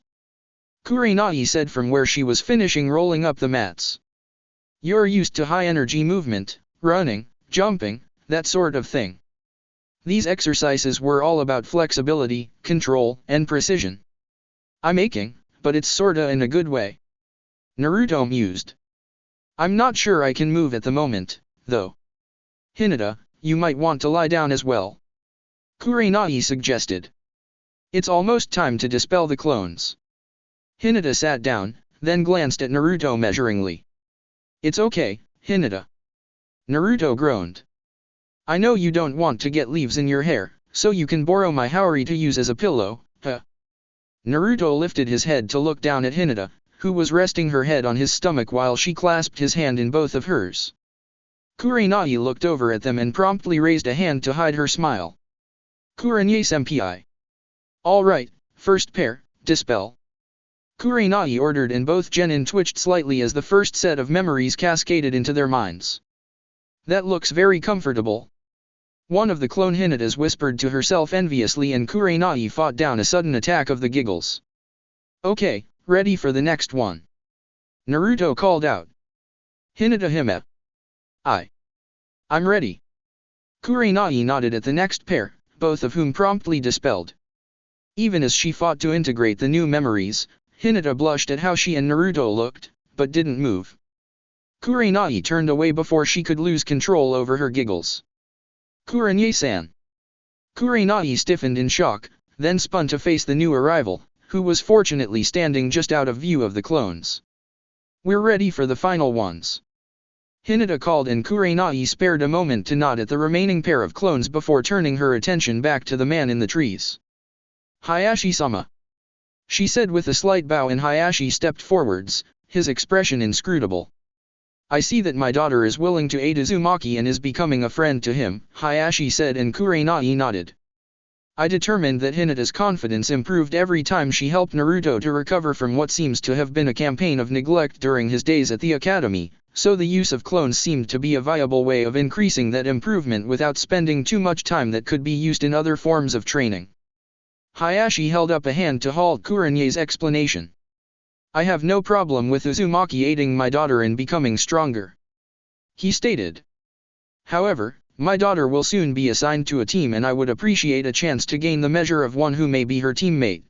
Kurenai said from where she was finishing rolling up the mats. You're used to high-energy movement, running, jumping, that sort of thing. These exercises were all about flexibility, control, and precision. I'm aching, but it's sorta in a good way. Naruto mused. I'm not sure I can move at the moment, though. Hinata, you might want to lie down as well. Kurenai suggested. It's almost time to dispel the clones. Hinata sat down, then glanced at Naruto measuringly. It's okay, Hinata. Naruto groaned. I know you don't want to get leaves in your hair, so you can borrow my haori to use as a pillow, huh? Naruto lifted his head to look down at Hinata, who was resting her head on his stomach while she clasped his hand in both of hers. Kurenai looked over at them and promptly raised a hand to hide her smile. Kurenai-senpai. All right, first pair, dispel. Kurenai ordered and both genin twitched slightly as the first set of memories cascaded into their minds. That looks very comfortable. One of the clone Hinatas whispered to herself enviously and Kurenai fought down a sudden attack of the giggles. Okay, ready for the next one. Naruto called out. Hinata hime. I'm ready. Kurenai nodded at the next pair, both of whom promptly dispelled. Even as she fought to integrate the new memories, Hinata blushed at how she and Naruto looked, but didn't move. Kurenai turned away before she could lose control over her giggles. Kurenai-san. Kurenai stiffened in shock, then spun to face the new arrival, who was fortunately standing just out of view of the clones. We're ready for the final ones. Hinata called and Kurenai spared a moment to nod at the remaining pair of clones before turning her attention back to the man in the trees. Hayashi-sama. She said with a slight bow and Hayashi stepped forwards, his expression inscrutable. I see that my daughter is willing to aid Uzumaki and is becoming a friend to him, Hayashi said and Kurenai nodded. I determined that Hinata's confidence improved every time she helped Naruto to recover from what seems to have been a campaign of neglect during his days at the academy, so the use of clones seemed to be a viable way of increasing that improvement without spending too much time that could be used in other forms of training. Hayashi held up a hand to halt Kurenai's explanation. I have no problem with Uzumaki aiding my daughter in becoming stronger. He stated. However, my daughter will soon be assigned to a team and I would appreciate a chance to gain the measure of one who may be her teammate.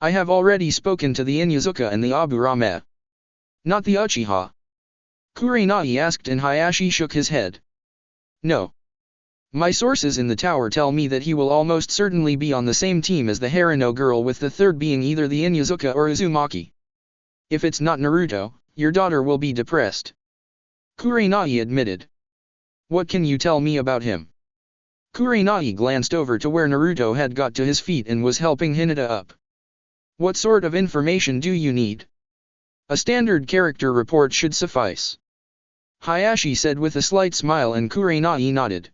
I have already spoken to the Inuzuka and the Aburame. Not the Uchiha. Kurenai asked and Hayashi shook his head. No. My sources in the tower tell me that he will almost certainly be on the same team as the Harano girl, with the third being either the Inuzuka or Uzumaki. If it's not Naruto, your daughter will be depressed. Kurenai admitted. What can you tell me about him? Kurenai glanced over to where Naruto had got to his feet and was helping Hinata up. What sort of information do you need? A standard character report should suffice. Hayashi said with a slight smile, and Kurenai nodded.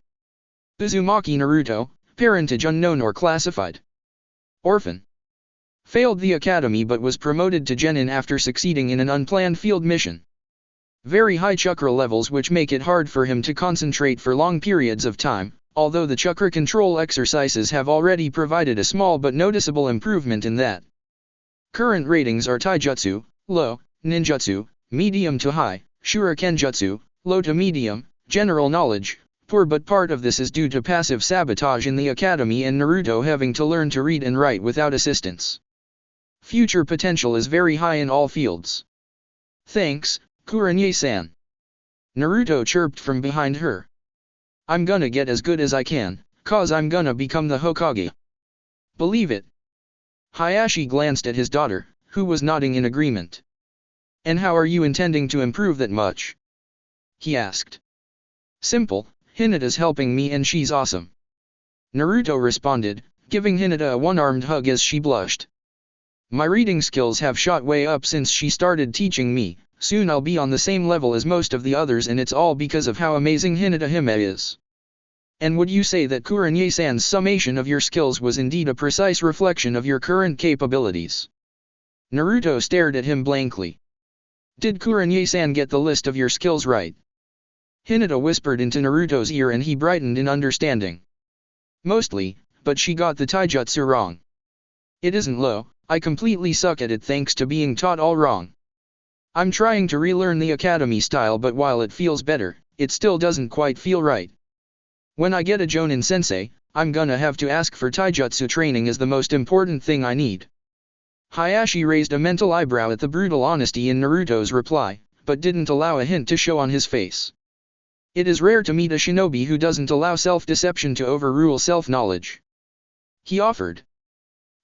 Uzumaki Naruto, parentage unknown or classified. Orphan. Failed the academy but was promoted to Genin after succeeding in an unplanned field mission. Very high chakra levels which make it hard for him to concentrate for long periods of time, although the chakra control exercises have already provided a small but noticeable improvement in that. Current ratings are Taijutsu, low, Ninjutsu, medium to high, Shurikenjutsu, low to medium, general knowledge, poor, but part of this is due to passive sabotage in the academy and Naruto having to learn to read and write without assistance. Future potential is very high in all fields. Thanks, Kurenai-san. Naruto chirped from behind her. I'm gonna get as good as I can, cause I'm gonna become the Hokage. Believe it. Hayashi glanced at his daughter, who was nodding in agreement. And how are you intending to improve that much? He asked. Simple, Hinata's helping me and she's awesome. Naruto responded, giving Hinata a one-armed hug as she blushed. My reading skills have shot way up since she started teaching me, soon I'll be on the same level as most of the others, and it's all because of how amazing Hinata Hime is. And would you say that Kurenai-san's summation of your skills was indeed a precise reflection of your current capabilities? Naruto stared at him blankly. Did Kurenai-san get the list of your skills right? Hinata whispered into Naruto's ear and he brightened in understanding. Mostly, but she got the taijutsu wrong. It isn't low, I completely suck at it thanks to being taught all wrong. I'm trying to relearn the academy style, but while it feels better, it still doesn't quite feel right. When I get a Jonin sensei, I'm gonna have to ask for taijutsu training as the most important thing I need. Hayashi raised a mental eyebrow at the brutal honesty in Naruto's reply, but didn't allow a hint to show on his face. It is rare to meet a shinobi who doesn't allow self-deception to overrule self-knowledge. He offered.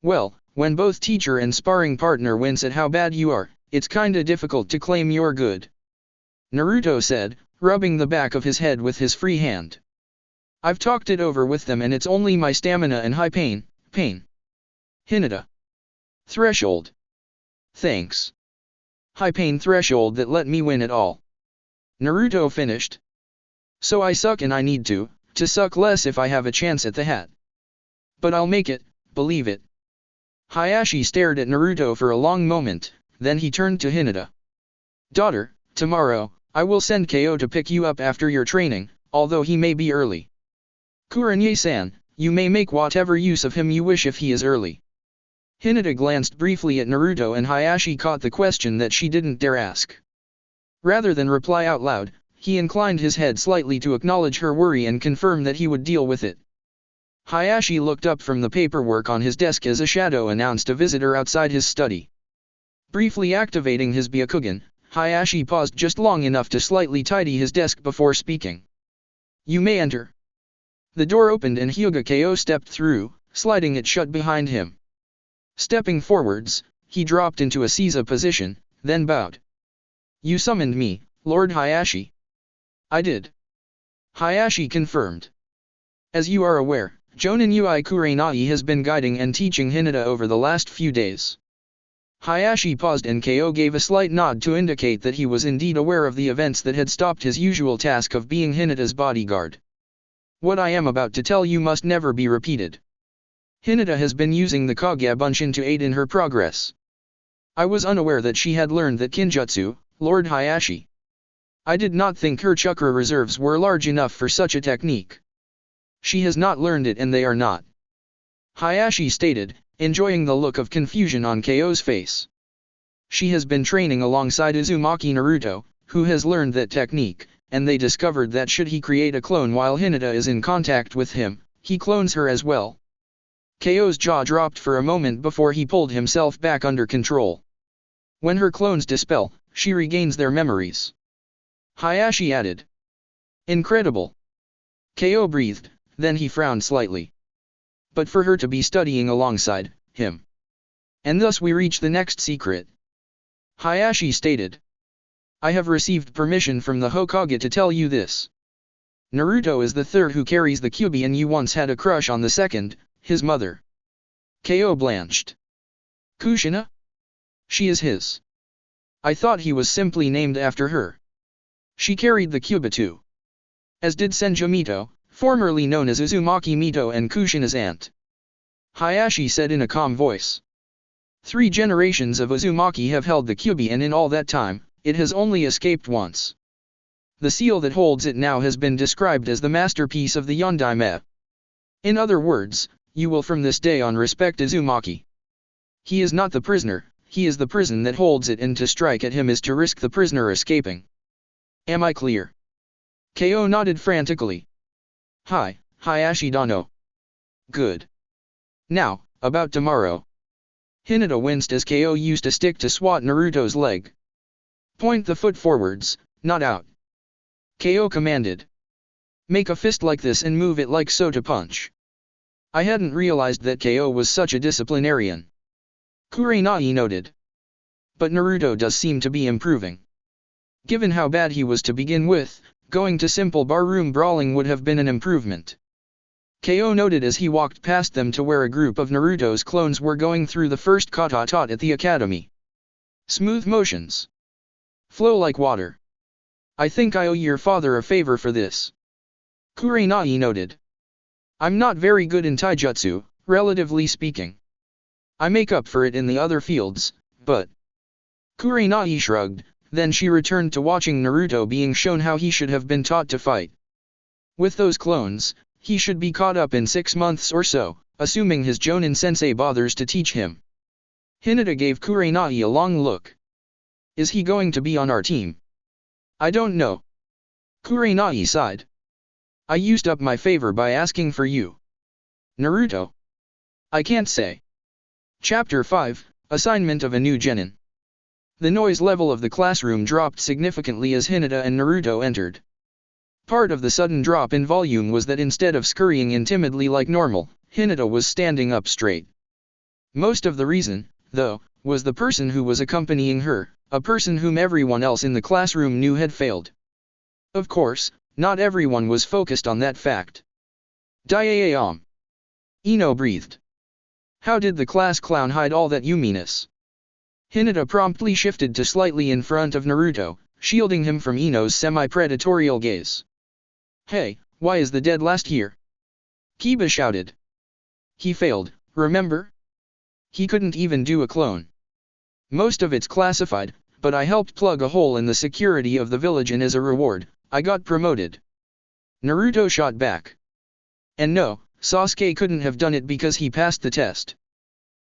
Well, when both teacher and sparring partner wince at how bad you are, it's kinda difficult to claim you're good. Naruto said, rubbing the back of his head with his free hand. I've talked it over with them and it's only my stamina and high pain. Hinata. Threshold. Thanks. High pain threshold that let me win it all. Naruto finished. So I suck and I need to suck less if I have a chance at the hat. But I'll make it, believe it. Hayashi stared at Naruto for a long moment, then he turned to Hinata. Daughter, tomorrow, I will send Ko to pick you up after your training, although he may be early. Kurenai-san, you may make whatever use of him you wish if he is early. Hinata glanced briefly at Naruto and Hayashi caught the question that she didn't dare ask. Rather than reply out loud, he inclined his head slightly to acknowledge her worry and confirm that he would deal with it. Hayashi looked up from the paperwork on his desk as a shadow announced a visitor outside his study. Briefly activating his Byakugan, Hayashi paused just long enough to slightly tidy his desk before speaking. You may enter. The door opened and Hyuga Ko stepped through, sliding it shut behind him. Stepping forwards, he dropped into a seiza position, then bowed. You summoned me, Lord Hayashi? I did. Hayashi confirmed. As you are aware, Jonin Ui Kurenai has been guiding and teaching Hinata over the last few days. Hayashi paused and Ko gave a slight nod to indicate that he was indeed aware of the events that had stopped his usual task of being Hinata's bodyguard. What I am about to tell you must never be repeated. Hinata has been using the Kage Bunshin to aid in her progress. I was unaware that she had learned that Kinjutsu, Lord Hayashi. I did not think her chakra reserves were large enough for such a technique. She has not learned it and they are not. Hayashi stated, enjoying the look of confusion on Ko's face. She has been training alongside Uzumaki Naruto, who has learned that technique, and they discovered that should he create a clone while Hinata is in contact with him, he clones her as well. Ko's jaw dropped for a moment before he pulled himself back under control. When her clones dispel, she regains their memories. Hayashi added. Incredible. Ko breathed, then he frowned slightly. But for her to be studying alongside him. And thus we reach the next secret. Hayashi stated. I have received permission from the Hokage to tell you this. Naruto is the third who carries the Kyuubi and you once had a crush on the second, his mother. Ko blanched. Kushina? She is his. I thought he was simply named after her. She carried the Cuba too. As did Senju Mito, formerly known as Uzumaki Mito and Kushina's aunt. Hayashi said in a calm voice. 3 generations of Uzumaki have held the Kyubi, and in all that time, it has only escaped once. The seal that holds it now has been described as the masterpiece of the Yondaime. In other words, you will from this day on respect Uzumaki. He is not the prisoner, he is the prison that holds it, and to strike at him is to risk the prisoner escaping. Am I clear? Ko nodded frantically. Hi, Hayashi Dano. Good. Now, about tomorrow. Hinata winced as Ko used a stick to swat Naruto's leg. Point the foot forwards, not out. Ko commanded. Make a fist like this and move it like so to punch. I hadn't realized that Ko was such a disciplinarian. Kurenai noted. But Naruto does seem to be improving. Given how bad he was to begin with, going to simple barroom brawling would have been an improvement. Ko noted as he walked past them to where a group of Naruto's clones were going through the first kata taught at the academy. Smooth motions. Flow like water. I think I owe your father a favor for this. Kurenai noted. I'm not very good in taijutsu, relatively speaking. I make up for it in the other fields, but... Kurenai shrugged, then she returned to watching Naruto being shown how he should have been taught to fight. With those clones, he should be caught up in 6 months or so, assuming his Jonin sensei bothers to teach him. Hinata gave Kurenai a long look. Is he going to be on our team? I don't know. Kurenai sighed. I used up my favor by asking for you. Naruto? I can't say. Chapter 5, Assignment of a New Genin. The noise level of the classroom dropped significantly as Hinata and Naruto entered. Part of the sudden drop in volume was that instead of scurrying in timidly like normal, Hinata was standing up straight. Most of the reason, though, was the person who was accompanying her, a person whom everyone else in the classroom knew had failed. Of course, not everyone was focused on that fact. Diaam. Ino breathed. How did the class clown hide all that yuminess? Hinata promptly shifted to slightly in front of Naruto, shielding him from Ino's semi-predatorial gaze. Hey, why is the dead last here? Kiba shouted. He failed, remember? He couldn't even do a clone. Most of it's classified, but I helped plug a hole in the security of the village and as a reward, I got promoted. Naruto shot back. And no, Sasuke couldn't have done it because he passed the test.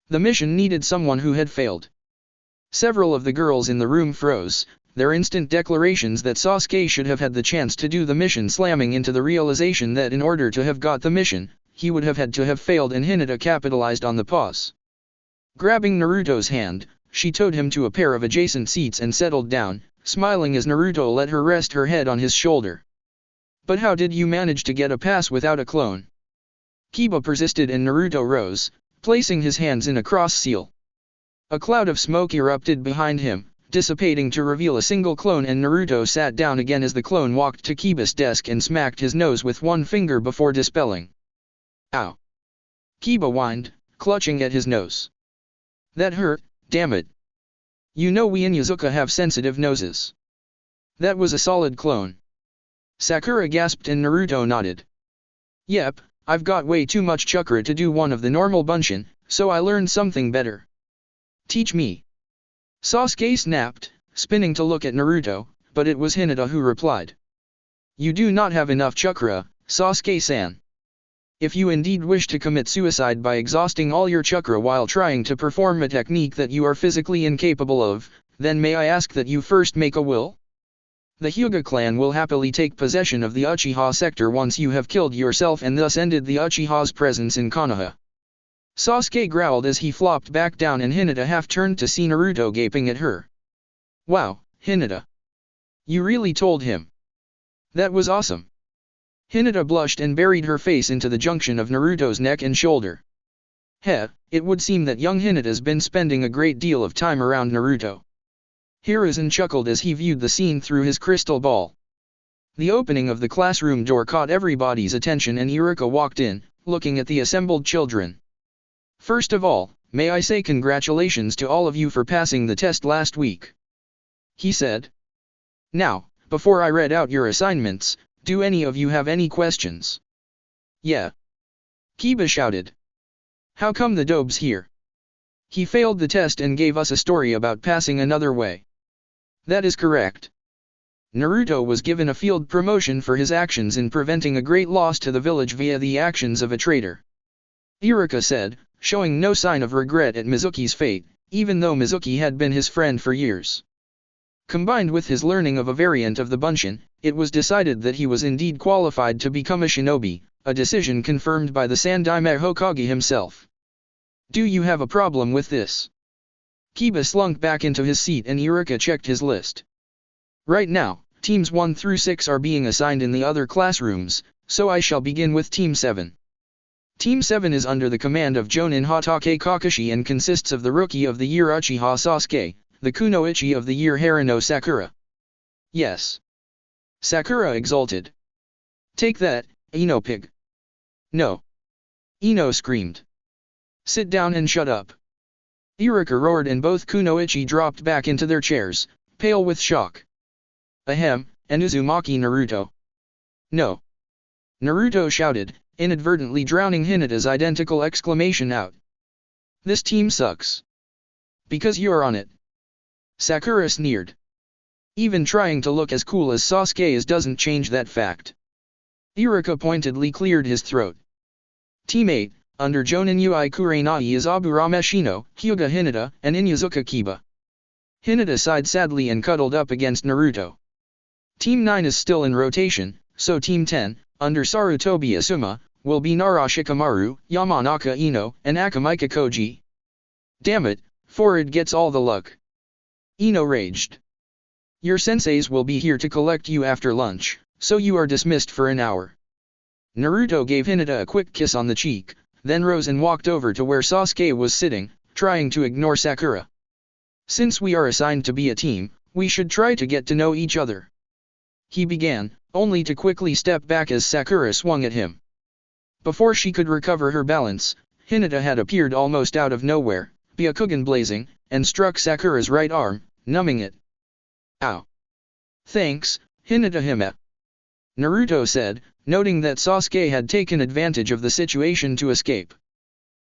The mission needed someone who had failed. Several of the girls in the room froze, their instant declarations that Sasuke should have had the chance to do the mission slamming into the realization that in order to have got the mission, he would have had to have failed, and Hinata capitalized on the pause. Grabbing Naruto's hand, she towed him to a pair of adjacent seats and settled down, smiling as Naruto let her rest her head on his shoulder. But how did you manage to get a pass without a clone? Kiba persisted and Naruto rose, placing his hands in a cross seal. A cloud of smoke erupted behind him, dissipating to reveal a single clone, and Naruto sat down again as the clone walked to Kiba's desk and smacked his nose with one finger before dispelling. Ow! Kiba whined, clutching at his nose. That hurt, damn it. You know we Inuzuka have sensitive noses. That was a solid clone. Sakura gasped and Naruto nodded. Yep, I've got way too much chakra to do one of the normal bunshin, so I learned something better. Teach me. Sasuke snapped, spinning to look at Naruto, but it was Hinata who replied. You do not have enough chakra, Sasuke-san. If you indeed wish to commit suicide by exhausting all your chakra while trying to perform a technique that you are physically incapable of, then may I ask that you first make a will? The Hyuga clan will happily take possession of the Uchiha sector once you have killed yourself and thus ended the Uchiha's presence in Konoha. Sasuke growled as he flopped back down, and Hinata half turned to see Naruto gaping at her. Wow, Hinata. You really told him. That was awesome. Hinata blushed and buried her face into the junction of Naruto's neck and shoulder. Heh, it would seem that young Hinata's been spending a great deal of time around Naruto. Hiruzen chuckled as he viewed the scene through his crystal ball. The opening of the classroom door caught everybody's attention and Iruka walked in, looking at the assembled children. First of all, may I say congratulations to all of you for passing the test last week. he said. Now, before I read out your assignments, do any of you have any questions? Yeah. Kiba shouted. How come the Dobe's here? He failed the test and gave us a story about passing another way. That is correct. Naruto was given a field promotion for his actions in preventing a great loss to the village via the actions of a traitor. Iruka said, showing no sign of regret at Mizuki's fate, even though Mizuki had been his friend for years. Combined with his learning of a variant of the Bunshin, it was decided that he was indeed qualified to become a shinobi, a decision confirmed by the Sandaime Hokage himself. Do you have a problem with this? Kiba slunk back into his seat and Iruka checked his list. Right now, teams 1 through 6 are being assigned in the other classrooms, so I shall begin with Team 7. Team 7 is under the command of Jonin Hatake Kakashi and consists of the Rookie of the Year Uchiha Sasuke, the Kunoichi of the Year Harano Sakura. Yes. Sakura exulted. Take that, Ino pig. No. Ino screamed. Sit down and shut up. Iruka roared and both Kunoichi dropped back into their chairs, pale with shock. Ahem, and Uzumaki Naruto. No. Naruto shouted, inadvertently drowning Hinata's identical exclamation out. This team sucks. Because you're on it. Sakura sneered. Even trying to look as cool as Sasuke is doesn't change that fact. Iruka pointedly cleared his throat. Team 8, under Jonin Ui Kurenai is Aburame Shino, Hyuga Hinata, and Inyazuka Kiba. Hinata sighed sadly and cuddled up against Naruto. Team 9 is still in rotation, so Team 10, under Sarutobi Asuma, will be Nara Shikamaru, Yamanaka Ino, and Akamika Koji. Damn it, Forward gets all the luck. Ino raged. Your senseis will be here to collect you after lunch, so you are dismissed for an hour. Naruto gave Hinata a quick kiss on the cheek, then rose and walked over to where Sasuke was sitting, trying to ignore Sakura. Since we are assigned to be a team, we should try to get to know each other. He began, only to quickly step back as Sakura swung at him. Before she could recover her balance, Hinata had appeared almost out of nowhere, Byakugan blazing, and struck Sakura's right arm, numbing it. Ow. Thanks, Hinata Hime. Naruto said, noting that Sasuke had taken advantage of the situation to escape.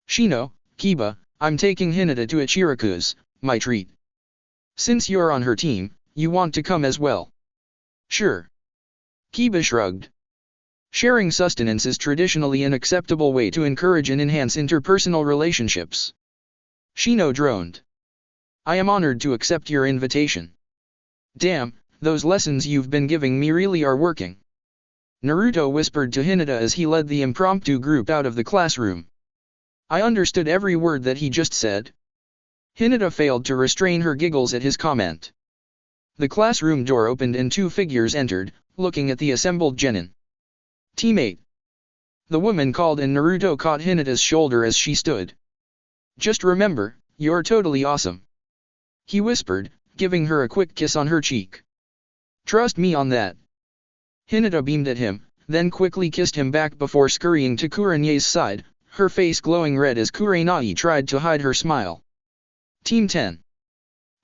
Shino, Kiba, I'm taking Hinata to Ichiraku's, my treat. Since you're on her team, you want to come as well. Sure. Kiba shrugged. Sharing sustenance is traditionally an acceptable way to encourage and enhance interpersonal relationships. Shino droned. I am honored to accept your invitation. Damn, those lessons you've been giving me really are working. Naruto whispered to Hinata as he led the impromptu group out of the classroom. I understood every word that he just said. Hinata failed to restrain her giggles at his comment. The classroom door opened and 2 figures entered, looking at the assembled genin. Team 8. The woman called and Naruto caught Hinata's shoulder as she stood. Just remember, you're totally awesome. He whispered, giving her a quick kiss on her cheek. Trust me on that. Hinata beamed at him, then quickly kissed him back before scurrying to Kurena's side, her face glowing red as Kurenai tried to hide her smile. Team 10.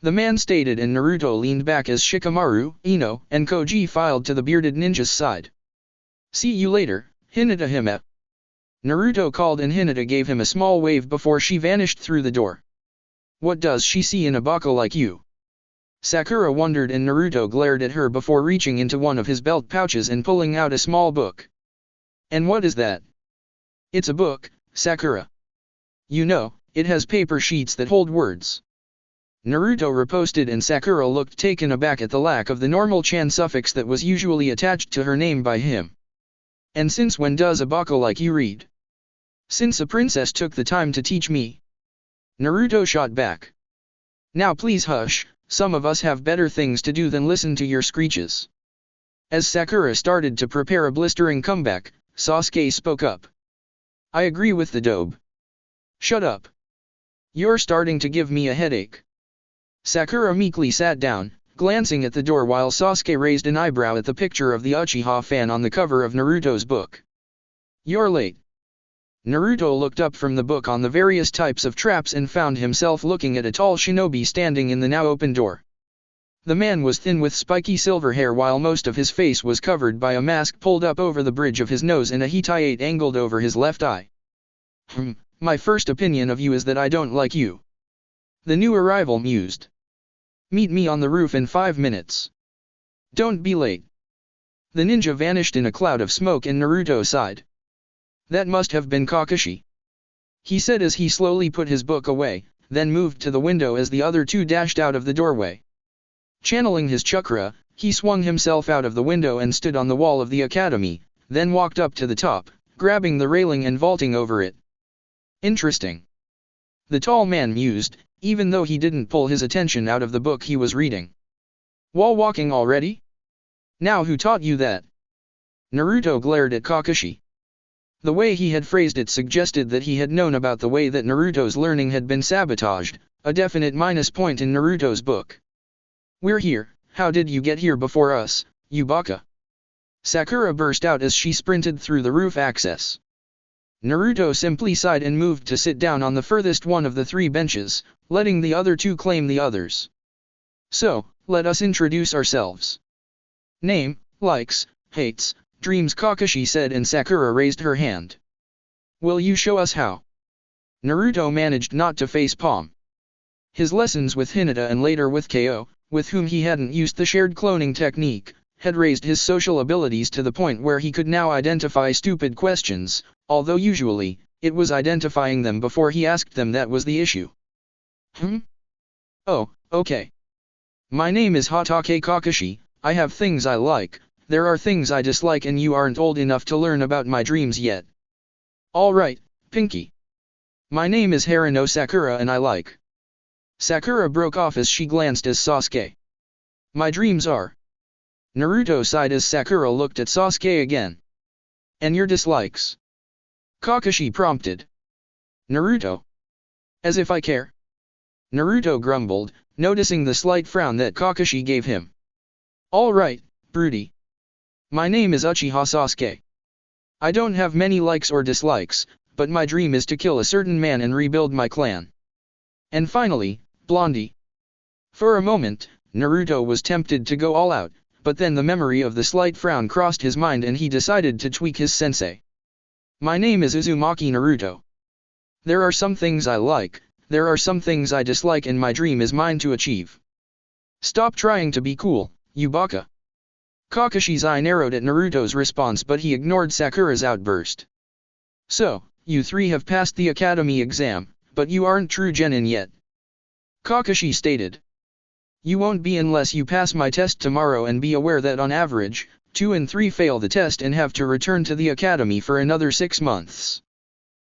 The man stated and Naruto leaned back as Shikamaru, Ino, and Koji filed to the bearded ninja's side. See you later, Hinata Hime. Naruto called and Hinata gave him a small wave before she vanished through the door. What does she see in a baka like you? Sakura wondered and Naruto glared at her before reaching into one of his belt pouches and pulling out a small book. And what is that? It's a book, Sakura. You know, it has paper sheets that hold words. Naruto riposted and Sakura looked taken aback at the lack of the normal chan suffix that was usually attached to her name by him. And since when does a baka like you read? Since a princess took the time to teach me. Naruto shot back. Now please hush, some of us have better things to do than listen to your screeches. As Sakura started to prepare a blistering comeback, Sasuke spoke up. I agree with the dobe. Shut up. You're starting to give me a headache. Sakura meekly sat down, glancing at the door while Sasuke raised an eyebrow at the picture of the Uchiha fan on the cover of Naruto's book. You're late. Naruto looked up from the book on the various types of traps and found himself looking at a tall shinobi standing in the now open door. The man was thin with spiky silver hair while most of his face was covered by a mask pulled up over the bridge of his nose and a Hittite angled over his left eye. My first opinion of you is that I don't like you. The new arrival mused. Meet me on the roof in 5 minutes. Don't be late. The ninja vanished in a cloud of smoke and Naruto sighed. That must have been Kakashi, he said as he slowly put his book away, then moved to the window as the other two dashed out of the doorway. Channeling his chakra, he swung himself out of the window and stood on the wall of the academy, then walked up to the top, grabbing the railing and vaulting over it. Interesting. The tall man mused, even though he didn't pull his attention out of the book he was reading. Wall walking already? Now who taught you that? Naruto glared at Kakashi. The way he had phrased it suggested that he had known about the way that Naruto's learning had been sabotaged, a definite minus point in Naruto's book. We're here, how did you get here before us, you baka? Sakura burst out as she sprinted through the roof access. Naruto simply sighed and moved to sit down on the furthest one of the 3 benches, letting the other 2 claim the others. So, let us introduce ourselves. Name, likes, hates, dreams, Kakashi said, and Sakura raised her hand. Will you show us how? Naruto managed not to face palm. His lessons with Hinata and later with KO, with whom he hadn't used the shared cloning technique, had raised his social abilities to the point where he could now identify stupid questions, although usually, it was identifying them before he asked them that was the issue. Oh, okay. My name is Hatake Kakashi, I have things I like, there are things I dislike, and you aren't old enough to learn about my dreams yet. Alright, Pinky. My name is Haruno Sakura and I like. Sakura broke off as she glanced at Sasuke. My dreams are. Naruto sighed as Sakura looked at Sasuke again. And your dislikes? Kakashi prompted. Naruto. As if I care. Naruto grumbled, noticing the slight frown that Kakashi gave him. Alright, broody. My name is Uchiha Sasuke. I don't have many likes or dislikes, but my dream is to kill a certain man and rebuild my clan. And finally, Blondie. For a moment, Naruto was tempted to go all out, but then the memory of the slight frown crossed his mind and he decided to tweak his sensei. My name is Uzumaki Naruto. There are some things I like, there are some things I dislike, and my dream is mine to achieve. Stop trying to be cool, you baka. Kakashi's eye narrowed at Naruto's response, but he ignored Sakura's outburst. So, you 3 have passed the academy exam, but you aren't true Genin yet. Kakashi stated. You won't be unless you pass my test tomorrow, and be aware that on average, 2 and 3 fail the test and have to return to the academy for another 6 months.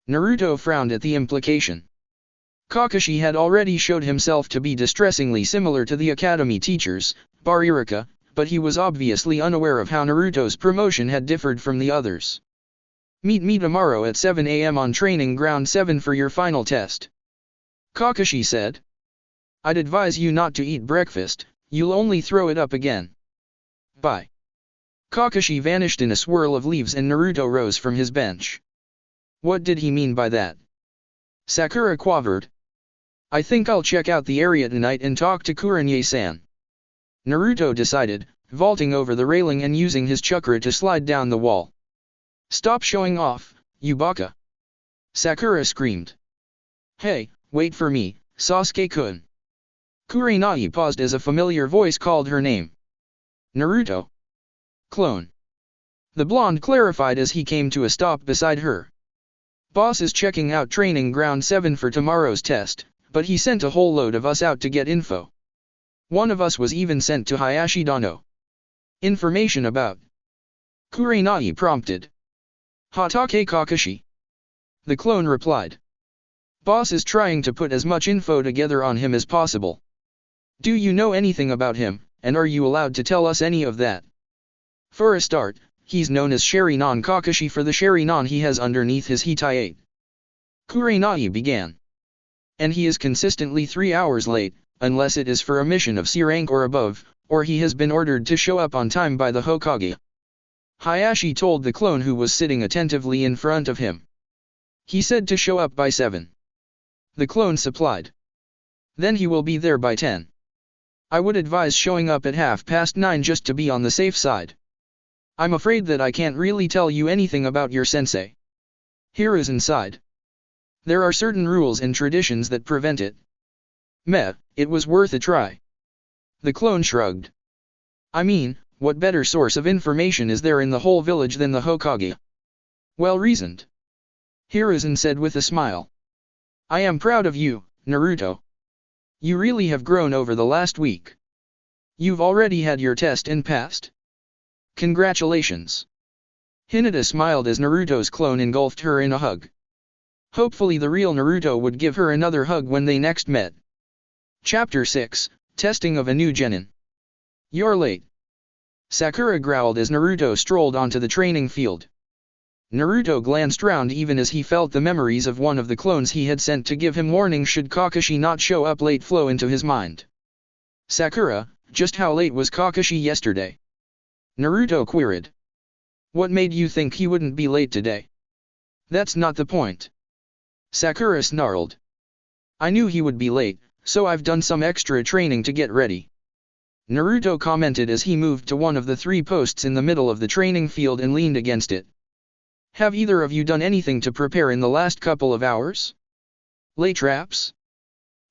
Naruto frowned at the implication. Kakashi had already showed himself to be distressingly similar to the academy teachers, bar Iruka, but he was obviously unaware of how Naruto's promotion had differed from the others. Meet me tomorrow at 7 AM on Training Ground 7 for your final test. Kakashi said. I'd advise you not to eat breakfast, you'll only throw it up again. Bye. Kakashi vanished in a swirl of leaves and Naruto rose from his bench. What did he mean by that? Sakura quavered. I think I'll check out the area tonight and talk to Kurenye-san. Naruto decided, vaulting over the railing and using his chakra to slide down the wall. Stop showing off, you baka. Sakura screamed. Hey, wait for me, Sasuke-kun. Kurenai paused as a familiar voice called her name. Naruto. Clone. The blonde clarified as he came to a stop beside her. Boss is checking out Training Ground 7 for tomorrow's test, but he sent a whole load of us out to get info. One of us was even sent to Hayashidano. Information about. Kurenai prompted. Hatake Kakashi. The clone replied. Boss is trying to put as much info together on him as possible. Do you know anything about him, and are you allowed to tell us any of that? For a start, he's known as Sharingan Kakashi for the Sharingan he has underneath his Hittite. Kurenai began. And he is consistently 3 hours late, unless it is for a mission of C rank or above, or he has been ordered to show up on time by the Hokage. Hayashi told the clone who was sitting attentively in front of him. He said to show up by 7. The clone supplied. Then he will be there by 10. I would advise showing up at 9:30 just to be on the safe side. I'm afraid that I can't really tell you anything about your sensei. Here is inside. There are certain rules and traditions that prevent it. Meh, it was worth a try. The clone shrugged. I mean, what better source of information is there in the whole village than the Hokage? Well reasoned. Hiruzen said with a smile. I am proud of you, Naruto. You really have grown over the last week. You've already had your test and passed. Congratulations. Hinata smiled as Naruto's clone engulfed her in a hug. Hopefully the real Naruto would give her another hug when they next met. Chapter 6, Testing of a New Genin. You're late. Sakura growled as Naruto strolled onto the training field. Naruto glanced round even as he felt the memories of one of the clones he had sent to give him warning should Kakashi not show up late flow into his mind. Sakura, just how late was Kakashi yesterday? Naruto queried. What made you think he wouldn't be late today? That's not the point. Sakura snarled. I knew he would be late, so I've done some extra training to get ready. Naruto commented as he moved to one of the 3 posts in the middle of the training field and leaned against it. Have either of you done anything to prepare in the last couple of hours? Lay traps?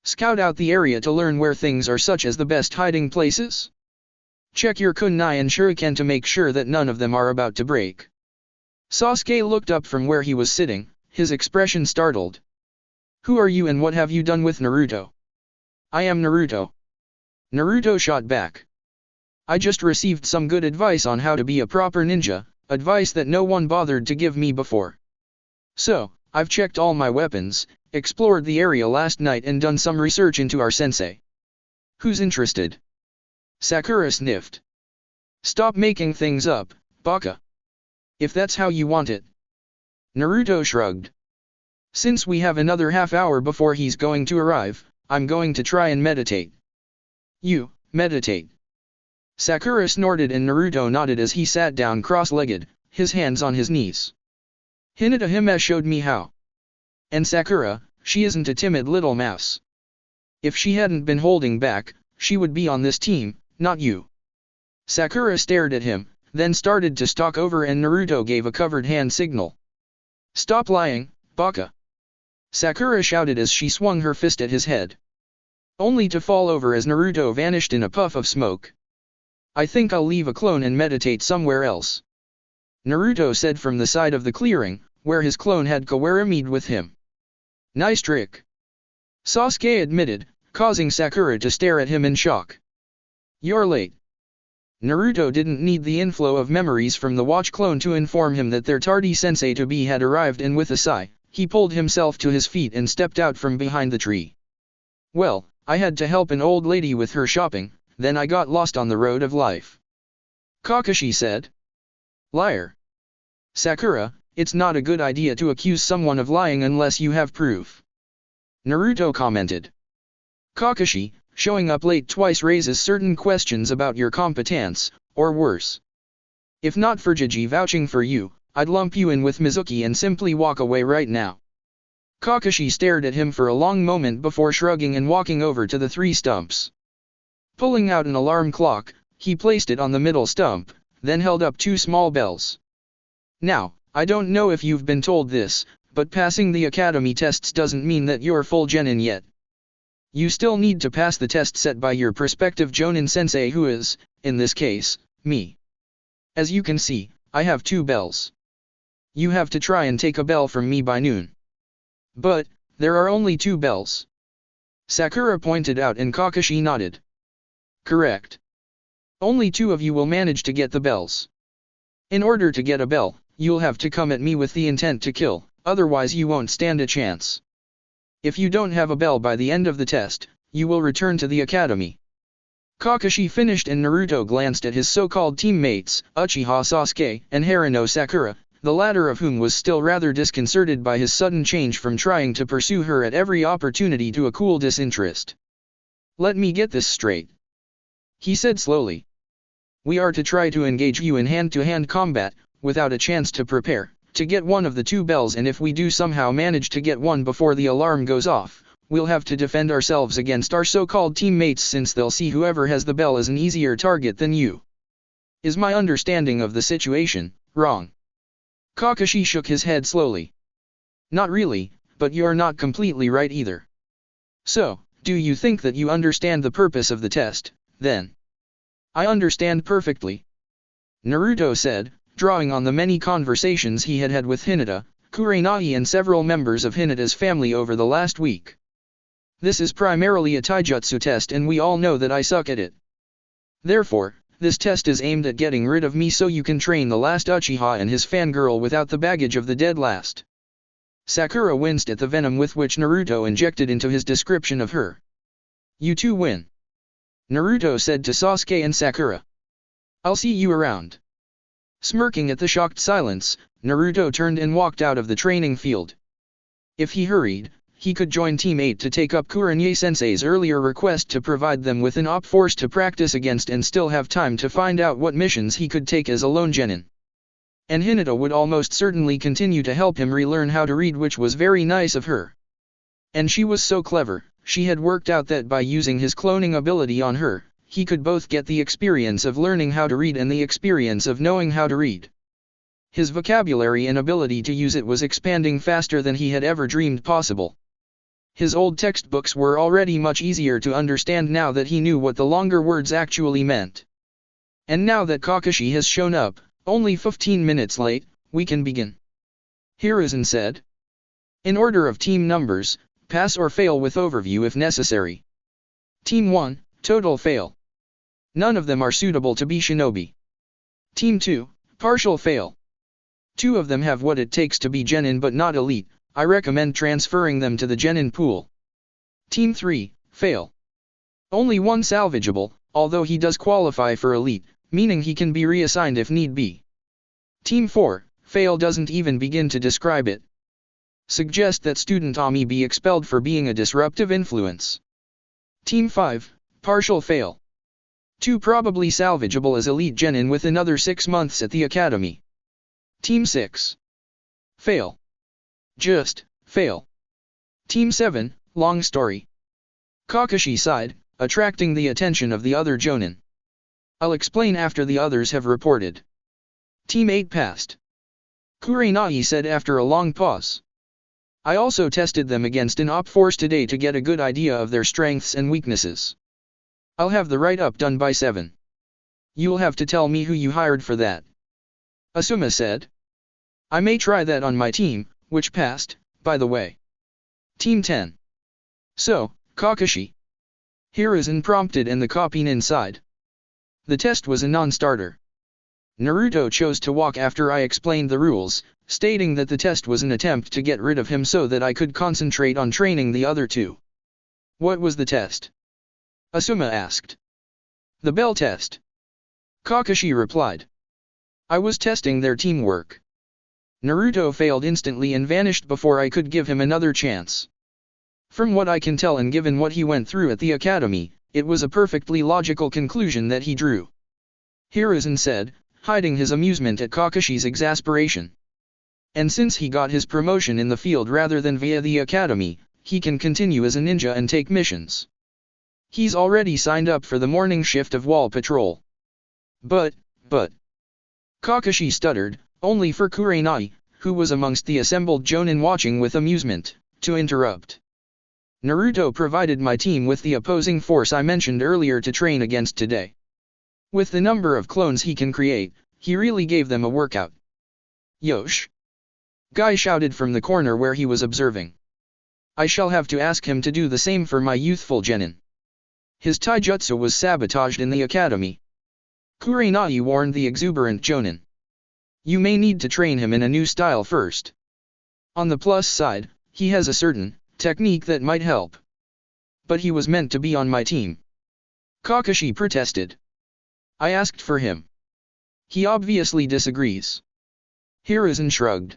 Scout out the area to learn where things are such as the best hiding places? Check your kunai and shuriken to make sure that none of them are about to break. Sasuke looked up from where he was sitting, his expression startled. Who are you and what have you done with Naruto? I am Naruto. Naruto shot back. I just received some good advice on how to be a proper ninja, advice that no one bothered to give me before. So, I've checked all my weapons, explored the area last night and done some research into our sensei. Who's interested? Sakura sniffed. Stop making things up, baka. If that's how you want it. Naruto shrugged. Since we have another half hour before he's going to arrive, I'm going to try and meditate. You, meditate. Sakura snorted and Naruto nodded as he sat down cross-legged, his hands on his knees. Hinata Hime showed me how. And Sakura, she isn't a timid little mouse. If she hadn't been holding back, she would be on this team, not you. Sakura stared at him, then started to stalk over and Naruto gave a covered hand signal. Stop lying, baka. Sakura shouted as she swung her fist at his head. Only to fall over as Naruto vanished in a puff of smoke. I think I'll leave a clone and meditate somewhere else. Naruto said from the side of the clearing, where his clone had Kawarami'd with him. Nice trick. Sasuke admitted, causing Sakura to stare at him in shock. You're late. Naruto didn't need the inflow of memories from the watch clone to inform him that their tardy sensei-to-be had arrived and with a sigh, he pulled himself to his feet and stepped out from behind the tree. Well, I had to help an old lady with her shopping, then I got lost on the road of life. Kakashi said. Liar. Sakura, it's not a good idea to accuse someone of lying unless you have proof. Naruto commented. Kakashi, showing up late twice raises certain questions about your competence, or worse. If not for Jiji vouching for you, I'd lump you in with Mizuki and simply walk away right now. Kakashi stared at him for a long moment before shrugging and walking over to the 3 stumps. Pulling out an alarm clock, he placed it on the middle stump, then held up 2 small bells. Now, I don't know if you've been told this, but passing the academy tests doesn't mean that you're full genin yet. You still need to pass the test set by your prospective Jonin sensei who is, in this case, me. As you can see, I have 2 bells. You have to try and take a bell from me by noon. But, there are only 2 bells. Sakura pointed out and Kakashi nodded. Correct. Only 2 of you will manage to get the bells. In order to get a bell, you'll have to come at me with the intent to kill, otherwise you won't stand a chance. If you don't have a bell by the end of the test, you will return to the academy. Kakashi finished and Naruto glanced at his so-called teammates, Uchiha Sasuke and Haruno Sakura, the latter of whom was still rather disconcerted by his sudden change from trying to pursue her at every opportunity to a cool disinterest. Let me get this straight. He said slowly. We are to try to engage you in hand-to-hand combat, without a chance to prepare, to get one of the 2 bells, and if we do somehow manage to get one before the alarm goes off, we'll have to defend ourselves against our so-called teammates since they'll see whoever has the bell as an easier target than you. Is my understanding of the situation wrong? Kakashi shook his head slowly. Not really, but you're not completely right either. So, do you think that you understand the purpose of the test, then? I understand perfectly, Naruto said, drawing on the many conversations he had had with Hinata, Kurenai and several members of Hinata's family over the last week. This is primarily a taijutsu test and we all know that I suck at it. Therefore, this test is aimed at getting rid of me so you can train the last Uchiha and his fangirl without the baggage of the dead last. Sakura winced at the venom with which Naruto injected into his description of her. You two win, Naruto said to Sasuke and Sakura. I'll see you around. Smirking at the shocked silence, Naruto turned and walked out of the training field. If he hurried, he could join Team 8 to take up Kurenai-sensei's earlier request to provide them with an op force to practice against and still have time to find out what missions he could take as a lone genin. And Hinata would almost certainly continue to help him relearn how to read, which was very nice of her. And she was so clever, she had worked out that by using his cloning ability on her, he could both get the experience of learning how to read and the experience of knowing how to read. His vocabulary and ability to use it was expanding faster than he had ever dreamed possible. His old textbooks were already much easier to understand now that he knew what the longer words actually meant. And now that Kakashi has shown up, only 15 minutes late, we can begin, Hiruzen said. In order of team numbers, pass or fail with overview if necessary. Team 1, total fail. None of them are suitable to be shinobi. Team 2, partial fail. 2 of them have what it takes to be genin but not elite. I recommend transferring them to the genin pool. Team 3, fail. Only 1 salvageable, although he does qualify for elite, meaning he can be reassigned if need be. Team 4, fail doesn't even begin to describe it. Suggest that student Ami be expelled for being a disruptive influence. Team 5, partial fail. 2 probably salvageable as elite genin with another 6 months at the academy. Team 6, fail. Just, fail. Team 7, long story. Kakashi sighed, attracting the attention of the other jonin. I'll explain after the others have reported. Team 8 passed, Kurenai said after a long pause. I also tested them against an op force today to get a good idea of their strengths and weaknesses. I'll have the write-up done by 7. You'll have to tell me who you hired for that, Asuma said. I may try that on my team, which passed, by the way. Team 10. So, Kakashi, Hiruzen prompted and the copine inside. The test was a non-starter. Naruto chose to walk after I explained the rules, stating that the test was an attempt to get rid of him so that I could concentrate on training the other 2. What was the test? Asuma asked. The bell test, Kakashi replied. I was testing their teamwork. Naruto failed instantly and vanished before I could give him another chance. From what I can tell and given what he went through at the academy, it was a perfectly logical conclusion that he drew, Hiruzen said, hiding his amusement at Kakashi's exasperation. And since he got his promotion in the field rather than via the academy, he can continue as a ninja and take missions. He's already signed up for the morning shift of wall patrol. But, Kakashi stuttered, only for Kurenai, who was amongst the assembled jonin watching with amusement, to interrupt. Naruto provided my team with the opposing force I mentioned earlier to train against today. With the number of clones he can create, he really gave them a workout. Yosh! Guy shouted from the corner where he was observing. I shall have to ask him to do the same for my youthful genin. His taijutsu was sabotaged in the academy. Kurenai warned the exuberant jonin. You may need to train him in a new style first. On the plus side, he has a certain technique that might help. But he was meant to be on my team. Kakashi protested. I asked for him. He obviously disagrees. Hiruzen shrugged.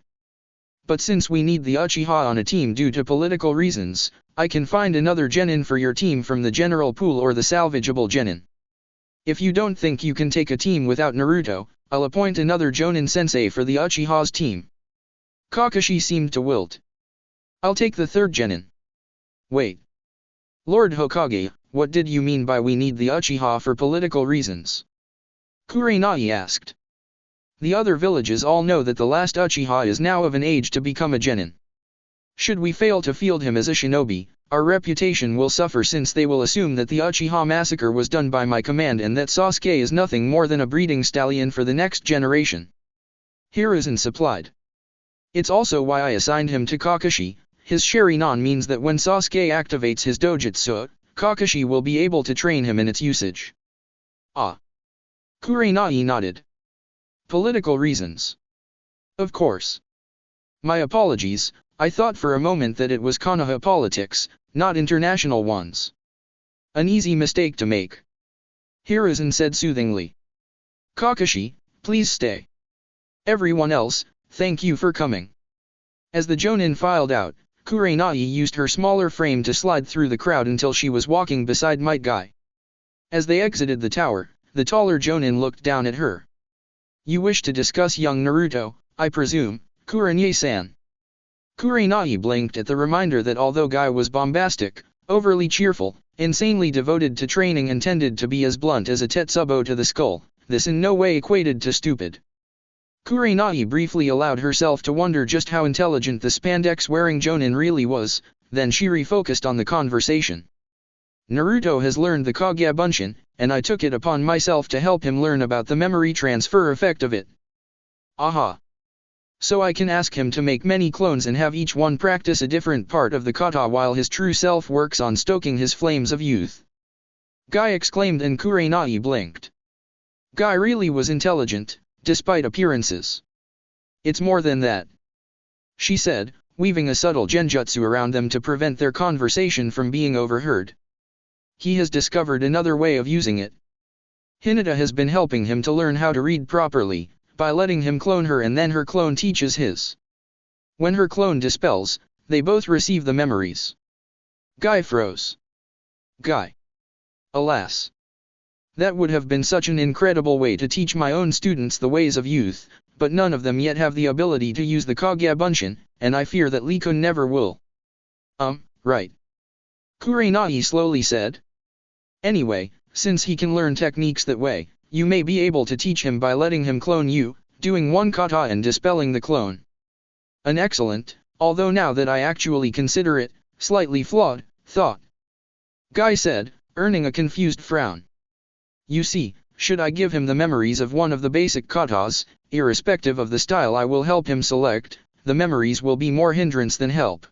But since we need the Uchiha on a team due to political reasons, I can find another genin for your team from the general pool or the salvageable genin. If you don't think you can take a team without Naruto, I'll appoint another Jonin sensei for the Uchiha's team. Kakashi seemed to wilt. I'll take the 3rd genin. Wait. Lord Hokage, what did you mean by we need the Uchiha for political reasons? Kurenai asked. The other villages all know that the last Uchiha is now of an age to become a genin. Should we fail to field him as a shinobi, our reputation will suffer since they will assume that the Uchiha massacre was done by my command and that Sasuke is nothing more than a breeding stallion for the next generation. Hiruzen supplied. It's also why I assigned him to Kakashi. His Sharingan means that when Sasuke activates his dojutsu, Kakashi will be able to train him in its usage. Ah. Kurenai nodded. Political reasons. Of course. My apologies, I thought for a moment that it was Konoha politics, not international ones. An easy mistake to make. Hiruzen said soothingly. Kakashi, please stay. Everyone else, thank you for coming. As the Jonin filed out, Kurenai used her smaller frame to slide through the crowd until she was walking beside Might Guy. As they exited the tower, the taller Jonin looked down at her. You wish to discuss young Naruto, I presume, Kurenai-san. Kurenai blinked at the reminder that although Guy was bombastic, overly cheerful, insanely devoted to training and tended to be as blunt as a tetsubo to the skull, this in no way equated to stupid. Kurenai briefly allowed herself to wonder just how intelligent the spandex-wearing Jonin really was, then she refocused on the conversation. Naruto has learned the Kage Bunshin, and I took it upon myself to help him learn about the memory transfer effect of it. Aha! So I can ask him to make many clones and have each one practice a different part of the kata while his true self works on stoking his flames of youth. Guy exclaimed and Kurenai blinked. Guy really was intelligent, despite appearances. It's more than that, she said, weaving a subtle genjutsu around them to prevent their conversation from being overheard. He has discovered another way of using it. Hinata has been helping him to learn how to read properly, by letting him clone her and then her clone teaches his. When her clone dispels, they both receive the memories. Guy froze. Guy. Alas. That would have been such an incredible way to teach my own students the ways of youth, but none of them yet have the ability to use the Kage Bunshin, and I fear that Lee-kun never will. Right. Kurenai slowly said. Anyway, since he can learn techniques that way, you may be able to teach him by letting him clone you, doing one kata and dispelling the clone. An excellent, although now that I actually consider it, slightly flawed, thought. Guy said, earning a confused frown. You see, should I give him the memories of one of the basic katas, irrespective of the style I will help him select, the memories will be more hindrance than help.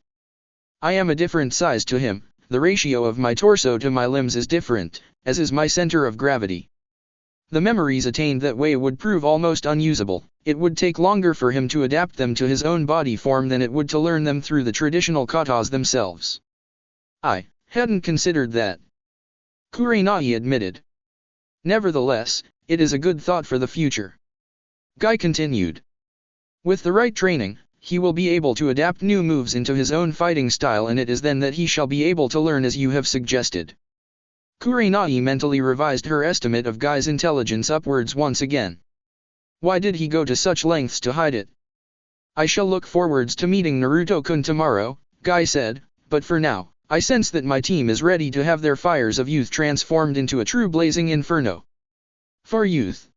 I am a different size to him, the ratio of my torso to my limbs is different, as is my center of gravity. The memories attained that way would prove almost unusable, it would take longer for him to adapt them to his own body form than it would to learn them through the traditional katas themselves. I hadn't considered that, Kurenai admitted. Nevertheless, it is a good thought for the future. Guy continued. With the right training, he will be able to adapt new moves into his own fighting style and it is then that he shall be able to learn as you have suggested. Kurenai mentally revised her estimate of Guy's intelligence upwards once again. Why did he go to such lengths to hide it? I shall look forwards to meeting Naruto-kun tomorrow, Guy said, but for now, I sense that my team is ready to have their fires of youth transformed into a true blazing inferno. For youth.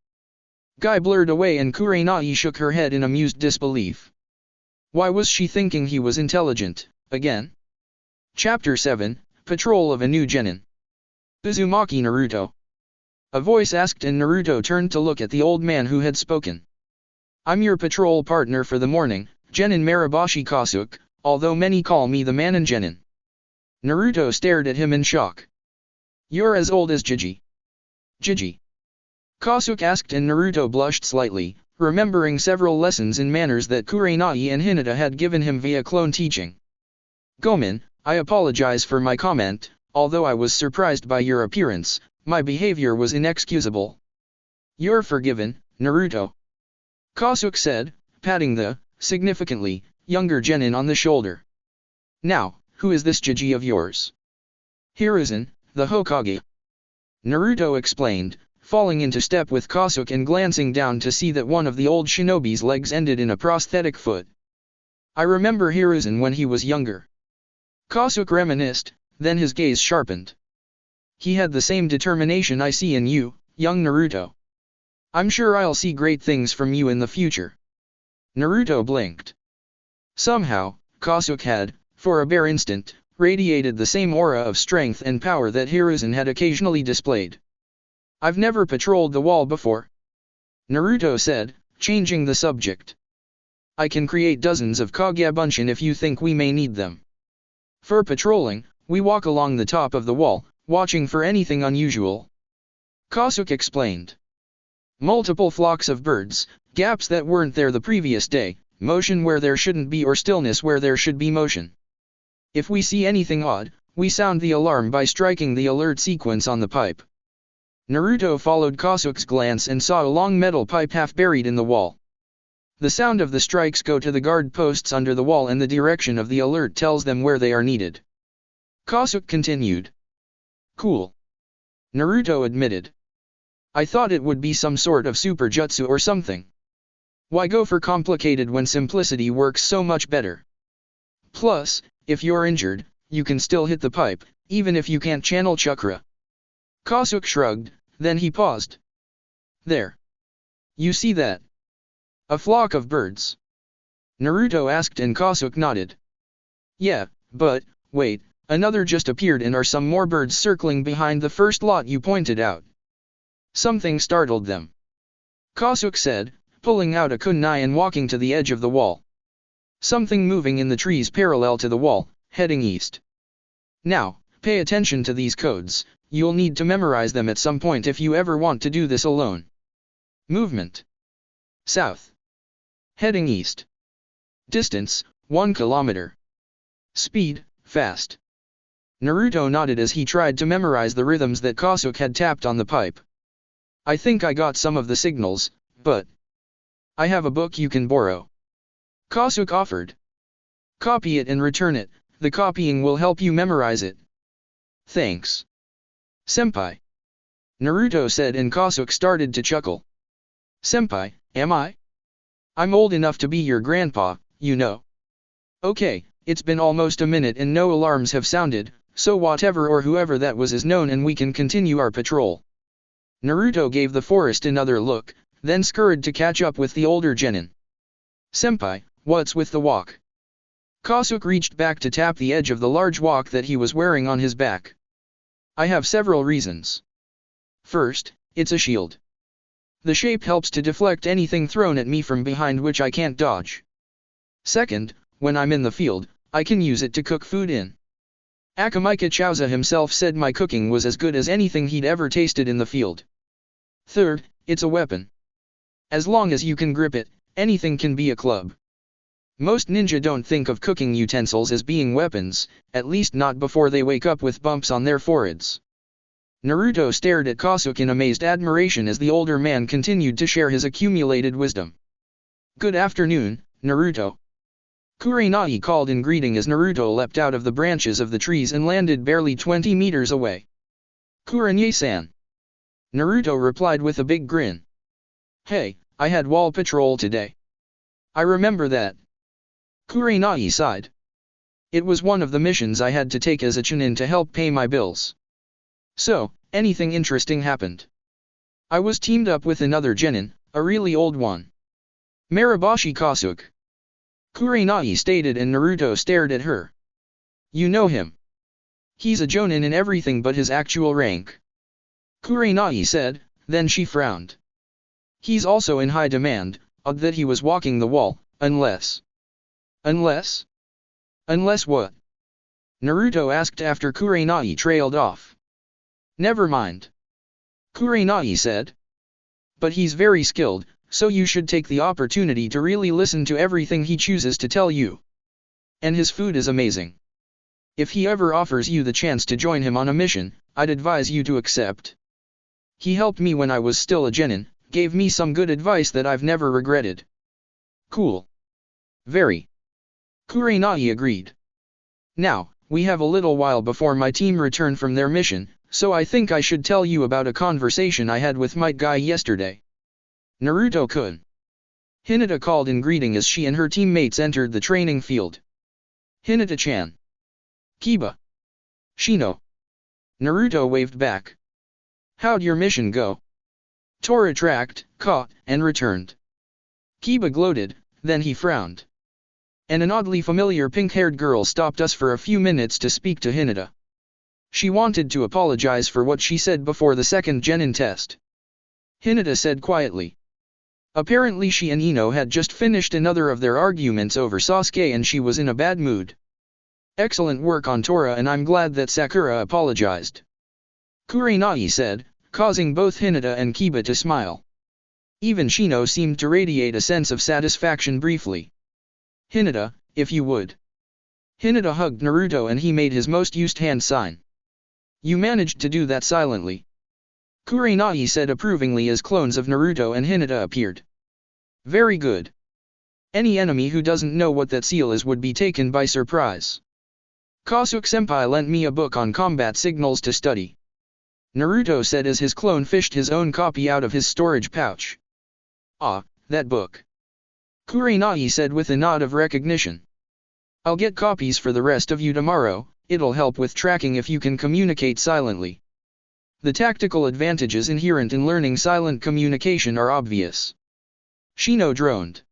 Guy blurred away and Kurenai shook her head in amused disbelief. Why was she thinking he was intelligent, again? Chapter 7, Patrol of a New Genin. Uzumaki Naruto. A voice asked and Naruto turned to look at the old man who had spoken. I'm your patrol partner for the morning, Genin Maribashi Kasuke, although many call me the Manin Genin. Naruto stared at him in shock. You're as old as Jiji. Jiji. Kasuke asked and Naruto blushed slightly, remembering several lessons in manners that Kurenai and Hinata had given him via clone teaching. Gomen, I apologize for my comment, although I was surprised by your appearance, my behavior was inexcusable. You're forgiven, Naruto. Kasuke said, patting the, significantly, younger Genin on the shoulder. Now, who is this Jiji of yours? Hiruzen, the Hokage. Naruto explained, falling into step with Kasuke and glancing down to see that one of the old shinobi's legs ended in a prosthetic foot. I remember Hiruzen when he was younger. Kasuke reminisced, then his gaze sharpened. He had the same determination I see in you, young Naruto. I'm sure I'll see great things from you in the future. Naruto blinked. Somehow, Kasuke had, for a bare instant, radiated the same aura of strength and power that Hiruzen had occasionally displayed. I've never patrolled the wall before, Naruto said, changing the subject. I can create dozens of Kagebunshin if you think we may need them. For patrolling, we walk along the top of the wall, watching for anything unusual. Kasuke explained. Multiple flocks of birds, gaps that weren't there the previous day, motion where there shouldn't be or stillness where there should be motion. If we see anything odd, we sound the alarm by striking the alert sequence on the pipe. Naruto followed Kasuke's glance and saw a long metal pipe half buried in the wall. The sound of the strikes go to the guard posts under the wall and the direction of the alert tells them where they are needed. Kasuke continued. Cool. Naruto admitted. I thought it would be some sort of super jutsu or something. Why go for complicated when simplicity works so much better? Plus, if you're injured, you can still hit the pipe, even if you can't channel chakra. Kasuke shrugged, then he paused. There. You see that? A flock of birds. Naruto asked and Kasuke nodded. Yeah, but, wait, another just appeared and are some more birds circling behind the first lot you pointed out. Something startled them. Kasuke said, pulling out a kunai and walking to the edge of the wall. Something moving in the trees parallel to the wall, heading east. Now, pay attention to these codes, you'll need to memorize them at some point if you ever want to do this alone. Movement. South. Heading east. Distance, 1 kilometer. Speed, fast. Naruto nodded as he tried to memorize the rhythms that Kasuke had tapped on the pipe. I think I got some of the signals, but I have a book you can borrow. Kasuke offered. Copy it and return it, the copying will help you memorize it. Thanks. Senpai. Naruto said and Kasuke started to chuckle. Senpai, am I? I'm old enough to be your grandpa, you know. Okay, it's been almost a minute and no alarms have sounded, so whatever or whoever that was is known and we can continue our patrol. Naruto gave the forest another look, then scurried to catch up with the older Genin. Senpai, what's with the walk? Kasuke reached back to tap the edge of the large walk that he was wearing on his back. I have several reasons. First, it's a shield. The shape helps to deflect anything thrown at me from behind which I can't dodge. Second, when I'm in the field, I can use it to cook food in. Akamaika Chauza himself said my cooking was as good as anything he'd ever tasted in the field. Third, it's a weapon. As long as you can grip it, anything can be a club. Most ninja don't think of cooking utensils as being weapons, at least not before they wake up with bumps on their foreheads. Naruto stared at Kasuke in amazed admiration as the older man continued to share his accumulated wisdom. Good afternoon, Naruto. Kurenai called in greeting as Naruto leapt out of the branches of the trees and landed barely 20 meters away. Kurenai-san. Naruto replied with a big grin. Hey, I had wall patrol today. I remember that. Kurenai sighed. It was one of the missions I had to take as a chunin to help pay my bills. So, anything interesting happened? I was teamed up with another genin, a really old one. Maribashi Kasuke. Kurenai stated and Naruto stared at her. You know him. He's a jonin in everything but his actual rank. Kurenai said, then she frowned. He's also in high demand, odd that he was walking the wall, unless... Unless? Unless what? Naruto asked after Kurenai trailed off. Never mind. Kurenai said. But he's very skilled, so you should take the opportunity to really listen to everything he chooses to tell you. And his food is amazing. If he ever offers you the chance to join him on a mission, I'd advise you to accept. He helped me when I was still a genin, gave me some good advice that I've never regretted. Cool. Very. Kurenai agreed. Now, we have a little while before my team return from their mission, so I think I should tell you about a conversation I had with Might Guy yesterday. Naruto-kun. Hinata called in greeting as she and her teammates entered the training field. Hinata-chan. Kiba. Shino. Naruto waved back. How'd your mission go? Tora tracked, caught, and returned. Kiba gloated, then he frowned. And an oddly familiar pink-haired girl stopped us for a few minutes to speak to Hinata. She wanted to apologize for what she said before the second Genin test. Hinata said quietly. Apparently she and Ino had just finished another of their arguments over Sasuke and she was in a bad mood. Excellent work on Tora and I'm glad that Sakura apologized. Kurenai said, causing both Hinata and Kiba to smile. Even Shino seemed to radiate a sense of satisfaction briefly. Hinata, if you would. Hinata hugged Naruto and he made his most used hand sign. You managed to do that silently. Kurenai said approvingly as clones of Naruto and Hinata appeared. Very good. Any enemy who doesn't know what that seal is would be taken by surprise. Kasuke-senpai lent me a book on combat signals to study. Naruto said as his clone fished his own copy out of his storage pouch. Ah, that book. Kurenai said with a nod of recognition. I'll get copies for the rest of you tomorrow, it'll help with tracking if you can communicate silently. The tactical advantages inherent in learning silent communication are obvious. Shino droned.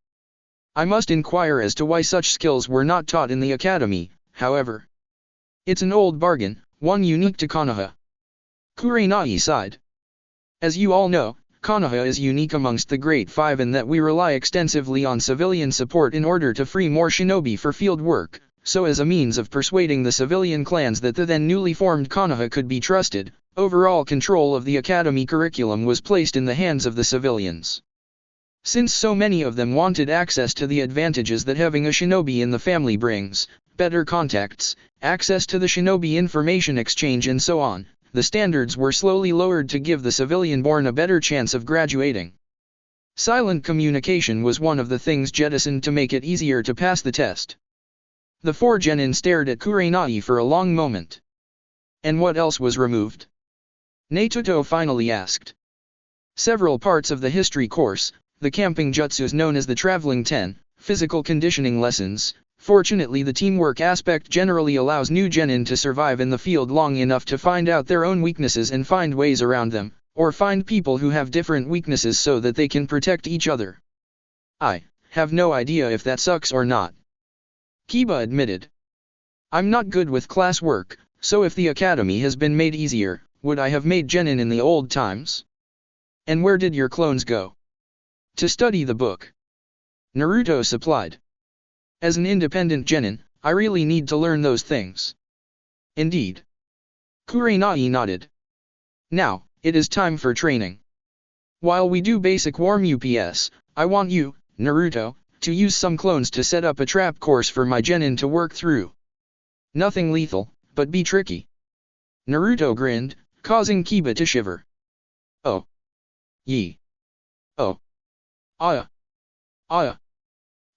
I must inquire as to why such skills were not taught in the academy, however. It's an old bargain, one unique to Konoha. Kurenai sighed. As you all know, Konoha is unique amongst the Great Five in that we rely extensively on civilian support in order to free more shinobi for field work, so as a means of persuading the civilian clans that the then newly formed Konoha could be trusted, overall control of the academy curriculum was placed in the hands of the civilians. Since so many of them wanted access to the advantages that having a shinobi in the family brings, better contacts, access to the shinobi information exchange and so on, the standards were slowly lowered to give the civilian-born a better chance of graduating. Silent communication was one of the things jettisoned to make it easier to pass the test. The four genin stared at Kurenai for a long moment. And what else was removed? Naruto finally asked. Several parts of the history course, the camping jutsus known as the Traveling 10, physical conditioning lessons. Fortunately the teamwork aspect generally allows new genin to survive in the field long enough to find out their own weaknesses and find ways around them, or find people who have different weaknesses so that they can protect each other. I have no idea if that sucks or not. Kiba admitted. I'm not good with classwork, so if the academy has been made easier, would I have made genin in the old times? And where did your clones go? To study the book. Naruto supplied. As an independent genin, I really need to learn those things. Indeed. Kurenai nodded. Now, it is time for training. While we do basic warm UPS, I want you, Naruto, to use some clones to set up a trap course for my genin to work through. Nothing lethal, but be tricky. Naruto grinned, causing Kiba to shiver. Oh. Yee. Oh. Ah. Ah.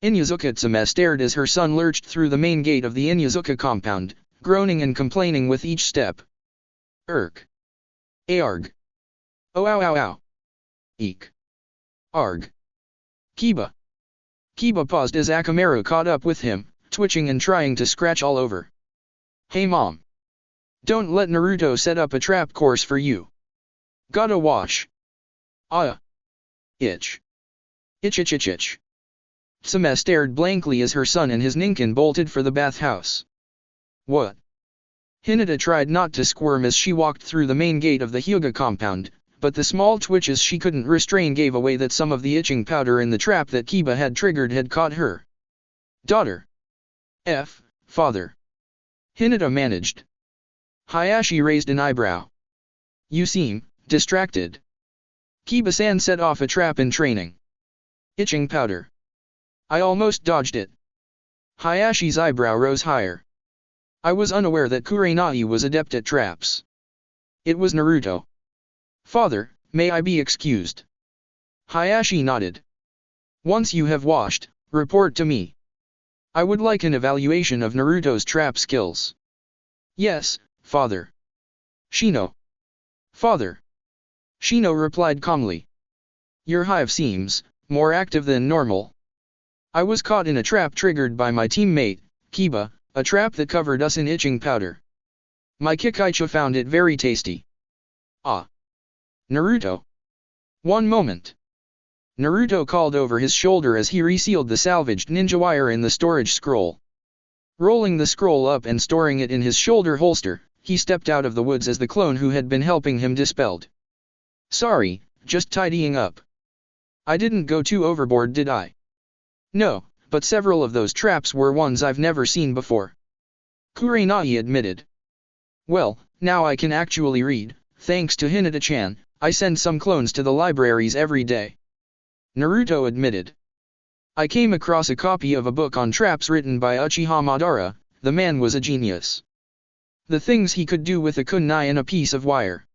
Inuzuka-tsuma stared as her son lurched through the main gate of the Inuzuka compound, groaning and complaining with each step. Irk. Arg. Oh ow ow ow. Eek. Arg. Kiba. Kiba paused as Akamaru caught up with him, twitching and trying to scratch all over. Hey mom. Don't let Naruto set up a trap course for you. Gotta wash. Ah. Itch. Itch itch itch itch. Tsuma stared blankly as her son and his ninkin bolted for the bathhouse. What? Hinata tried not to squirm as she walked through the main gate of the Hyuga compound, but the small twitches she couldn't restrain gave away that some of the itching powder in the trap that Kiba had triggered had caught her. Daughter. Father. Hinata managed. Hayashi raised an eyebrow. You seem distracted. Kiba-san set off a trap in training. Itching powder. I almost dodged it. Hayashi's eyebrow rose higher. I was unaware that Kurenai was adept at traps. It was Naruto. Father, may I be excused? Hayashi nodded. Once you have washed, report to me. I would like an evaluation of Naruto's trap skills. Yes, father. Shino. Father. Shino replied calmly. Your hive seems more active than normal. I was caught in a trap triggered by my teammate, Kiba, A trap that covered us in itching powder. My Kikaicha found it very tasty. Ah. Naruto. One moment. Naruto called over his shoulder as he resealed the salvaged ninja wire in the storage scroll. Rolling the scroll up and storing it in his shoulder holster, he stepped out of the woods as the clone who had been helping him dispelled. Sorry, just tidying up. I didn't go too overboard, did I? No, but several of those traps were ones I've never seen before. Kurenai admitted. Well, now I can actually read, thanks to Hinata-chan. I send some clones to the libraries every day. Naruto admitted. I came across a copy of a book on traps written by Uchiha Madara. The man was a genius. The things he could do with a kunai and a piece of wire.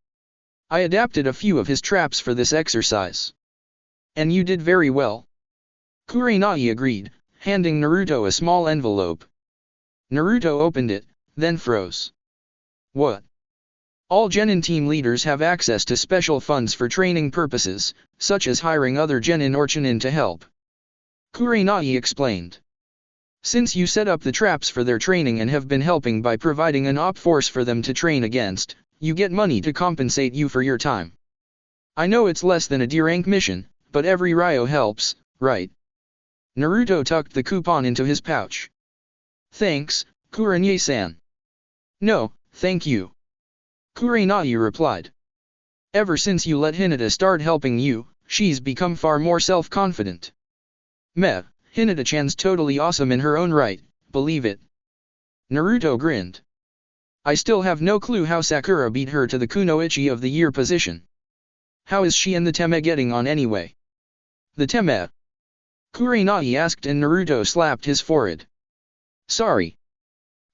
I adapted a few of his traps for this exercise. And you did very well. Kurenai agreed, handing Naruto a small envelope. Naruto opened it, then froze. What? All Genin team leaders have access to special funds for training purposes, such as hiring other Genin or Chunin to help. Kurenai explained. Since you set up the traps for their training and have been helping by providing an op force for them to train against, you get money to compensate you for your time. I know it's less than a D-rank mission, but every Ryo helps, right? Naruto tucked the coupon into his pouch. Thanks, Kurenai-san. No, thank you. Kurenai replied. Ever since you let Hinata start helping you, she's become far more self-confident. Meh, Hinata-chan's totally awesome in her own right, believe it. Naruto grinned. I still have no clue how Sakura beat her to the Kunoichi of the Year position. How is she and the Teme getting on anyway? The Teme? Kurenai asked and Naruto slapped his forehead. Sorry.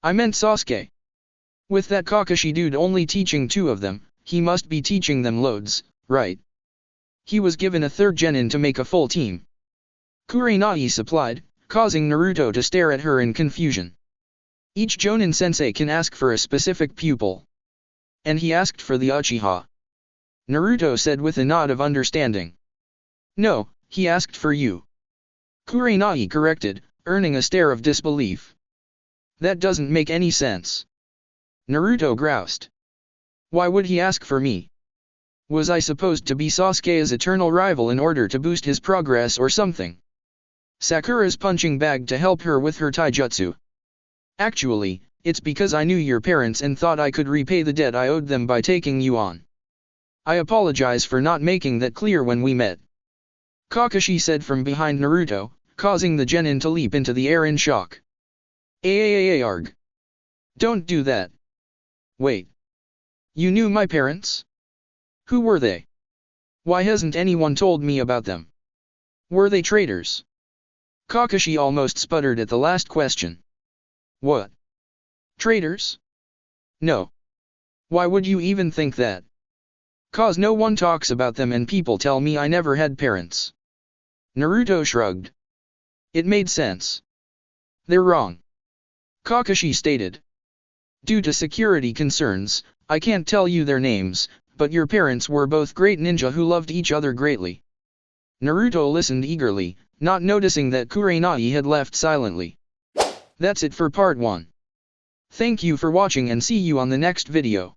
I meant Sasuke. With that Kakashi dude only teaching 2 of them, he must be teaching them loads, right? He was given a 3rd genin to make a full team. Kurenai supplied, causing Naruto to stare at her in confusion. Each Jonin sensei can ask for a specific pupil. And he asked for the Uchiha. Naruto said with a nod of understanding. No, he asked for you. Kurenai corrected, earning a stare of disbelief. That doesn't make any sense. Naruto groused. Why would he ask for me? Was I supposed to be Sasuke's eternal rival in order to boost his progress or something? Sakura's punching bag to help her with her taijutsu. Actually, it's because I knew your parents and thought I could repay the debt I owed them by taking you on. I apologize for not making that clear when we met. Kakashi said from behind Naruto, causing the genin to leap into the air in shock. Arg. Don't do that. Wait. You knew my parents? Who were they? Why hasn't anyone told me about them? Were they traitors? Kakashi almost sputtered at the last question. What? Traitors? No. Why would you even think that? 'Cause no one talks about them and people tell me I never had parents. Naruto shrugged. It made sense. They're wrong. Kakashi stated. Due to security concerns, I can't tell you their names, but your parents were both great ninja who loved each other greatly. Naruto listened eagerly, not noticing that Kurenai had left silently. That's it for part 1. Thank you for watching and see you on the next video.